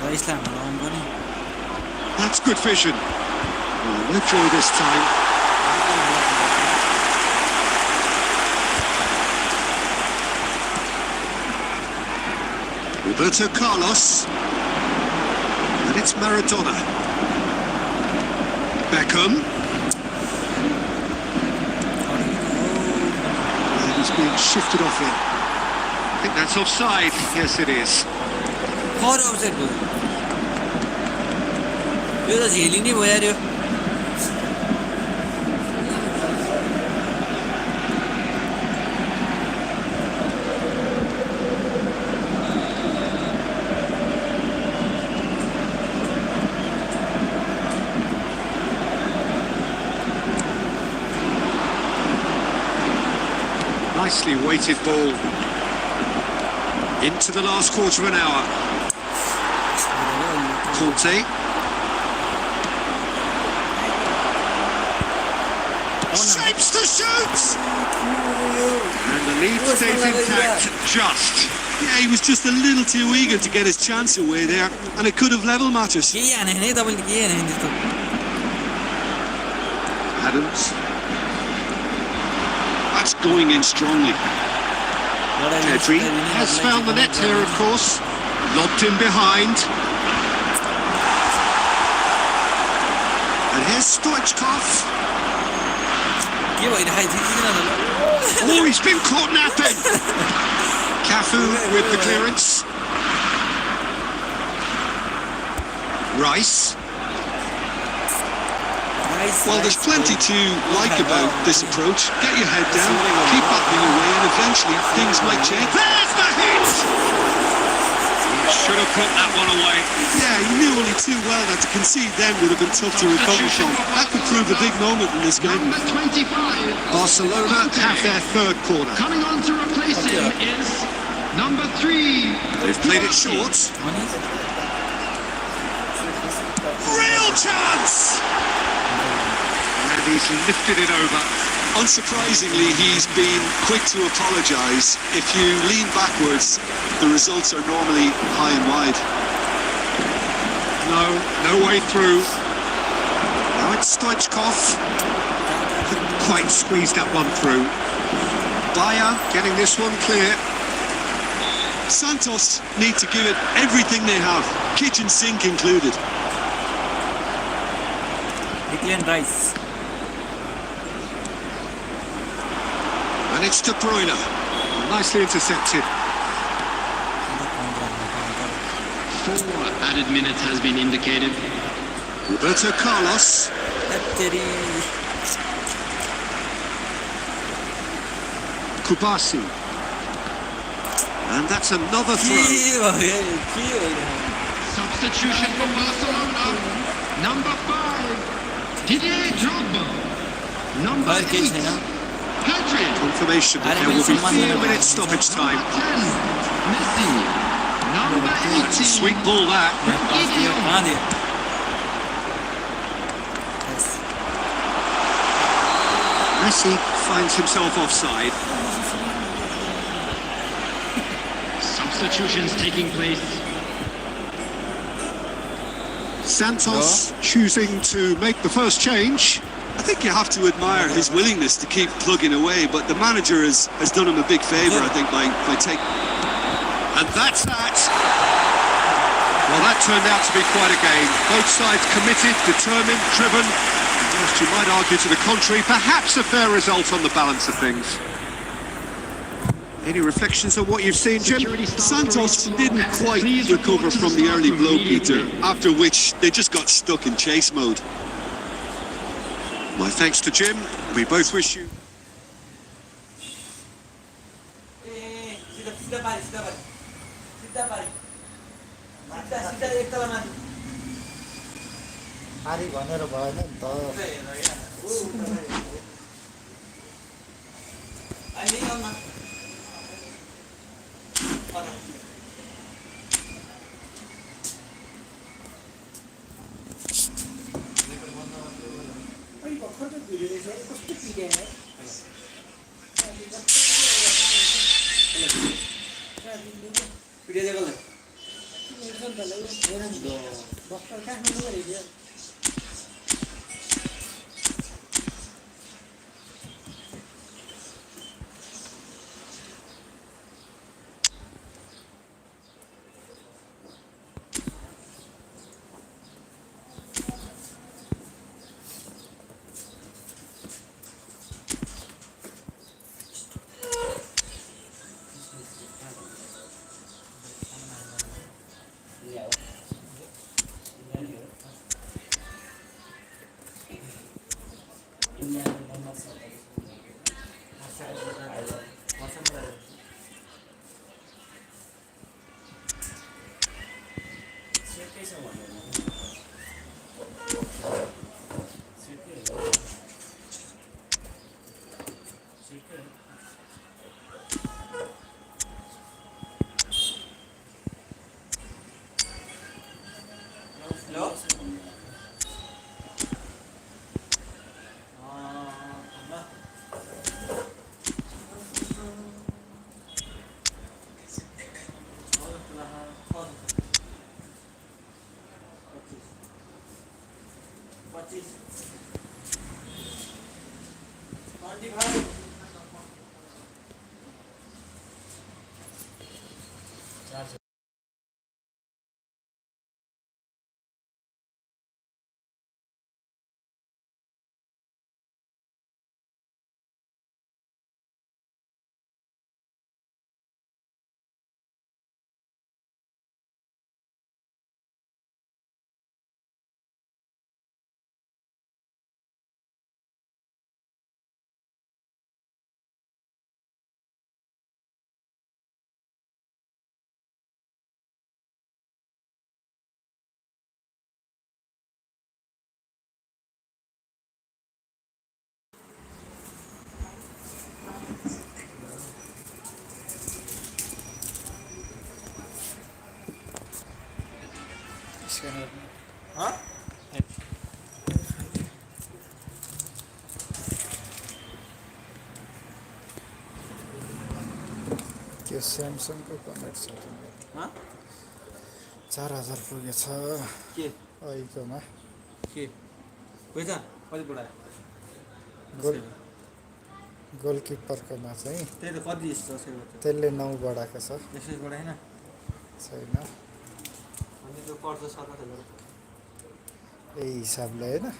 पनि That's good vision. Oh, no through this time. Roberto Carlos. And it's Maradona. Beckham. And he's being shifted off in. I think that's offside. Yes, it is. फर offside भयो यो त झेली नै भयो यार यो Nicely weighted ball. Into the last quarter of an hour. Conte. Shapes to shoot! And the lead stays intact, just. Yeah, he was just a little too eager to get his chance away there, and it could have level matters. केही हानेन है तपाईले केही हानेन त्यस्तो Adams. That's going in strongly. Pedri has found the net here, of course. Lobbed in behind. And here's Stoichkov. के भइरहेको थियो किन Oh, he's been caught napping. Cafu with the clearance. Rice. Well, there's plenty to like about this approach. Get your head down, keep battling away, and eventually things might change. There's the hit! He should have put that one away. Yeah, he knew only too well that to concede then would have been tough to recover from. That could prove a big moment in this game. Number 25. Barcelona have their third corner. Coming on to replace him is number 3. They've played it short. Real chance! And he's lifted it over. Unsurprisingly, he's been quick to apologise. If you lean backwards, the results are normally high and wide. No way through. Now it's Stoichkov. Couldn't quite squeeze that one through. Bayer getting this one clear. Santos need to give it everything they have, kitchen sink included. Declan Rice And it's De Bruyne. Nicely intercepted. 4 added minutes has been indicated. Roberto Carlos. तेरी Kubasi. And that's another के throw. भयो के भइरहेको Substitution for Barcelona. Number 5. Didier Drogba. Number Hayır, 8. kesin ya. Pedri. Confirmation that Hadi there will be Wilson 4 bana minutes bak. stoppage Number time. 10. Messi. Number 18. Sweet ball that. कहाँ दियो Messi finds himself offside. Substitutions taking place. Santos choosing to make the first change. I think you have to admire his willingness to keep plugging away, but the manager has done him a big favour, I think, by taking... And that's that. Well, that turned out to be quite a game. Both sides committed, determined, driven. Whilst you might argue to the contrary, perhaps a fair result on the balance of things. Any reflections on what you've seen, Jim? Santos didn't quite recover from the early blow, Peter, after which they just got stuck in chase mode. My thanks to Jim. We both wish you... सिधा पारी सिधा एक तला माथि हारी भनेर भएन नि त अहिले आउन भर्खर त भिडियो कस्तो पिड्या भिडियो देखो भर्खर काठमाडौँ गरेको हेलो पच्चीस 25 हाँ त्यो स्यामसङको कनेक्ट छ हाँ 4000 पुगेछ के अहिलेकोमा के पैसा कति बढायो गोल गोलकिपरकोमा चाहिँ त्यही त कति जस्तो छ त्यसले 9 बढाएको छ यसो बढाएन छैन अनि त्यो पर्छ सर खेलेर यही हिसाबले होइन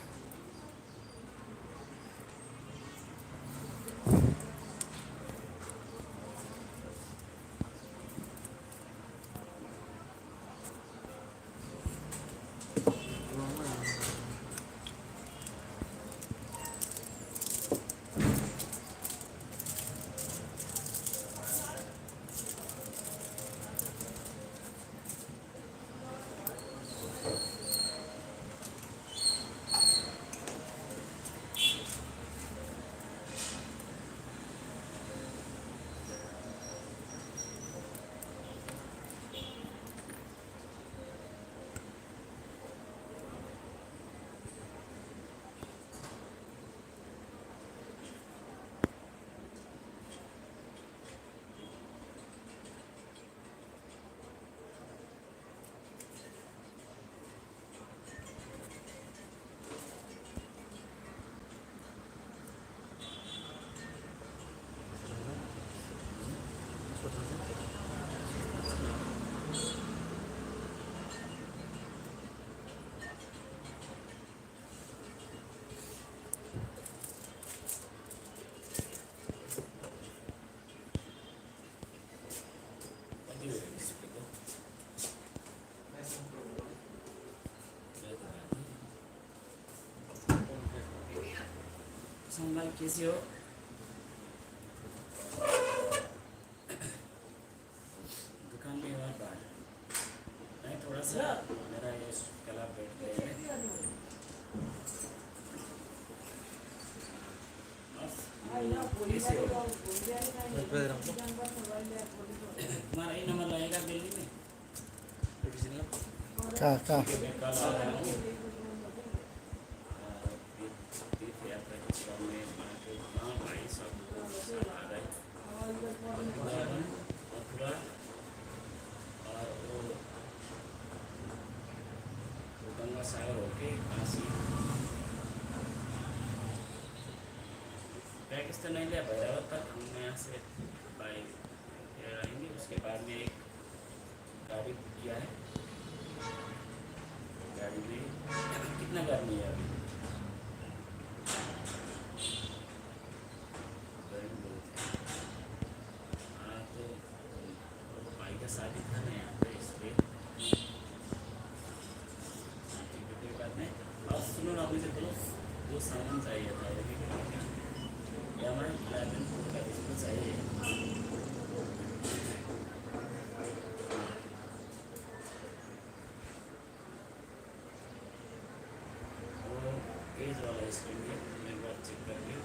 Sampai kisio. दुकान में और बाहर नहीं थोड़ा सा मेरा ये गला बैठ गया है हमारा ये नंबर लगेगा दिल्ली में कहाँ कहाँ सागर होके काशी पाकिस्तान नहीं लिया भैरव तक हमने यहाँ से बाइक आएंगे उसके बाद में एक गाड़ी बुक किया है गाड़ी में कितना गर्मी है अभी गर्मी बहुत है हाँ तो भाई का शादी था ना यहाँ पे इसलिए अब सुनो ना अभी देखो वो सामान चाहिए था या हमारे प्लान का इसको चाहिए वो एज वाला इसके लिए मैं बार चेक करके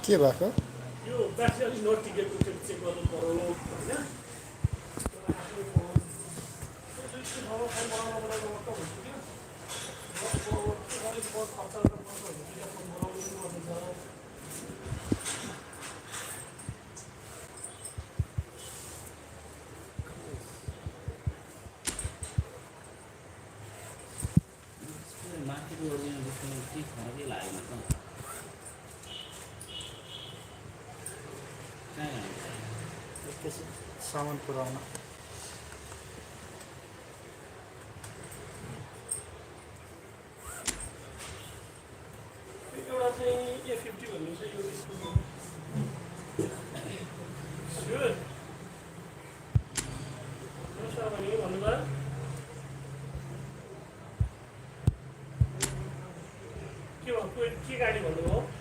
के भएको यो ब्याट्री अलिक नट टिकेको त्यो चेक गर्नु पर्यो होइन माथिको के फरकै लागेन त एकैछिन सामान पुऱ्याउन एउटा चाहिँ A50 भन्ने छ यो स्कुलको स्योर भने भन्नुभयो के भयो के गाडी भन्नुभयो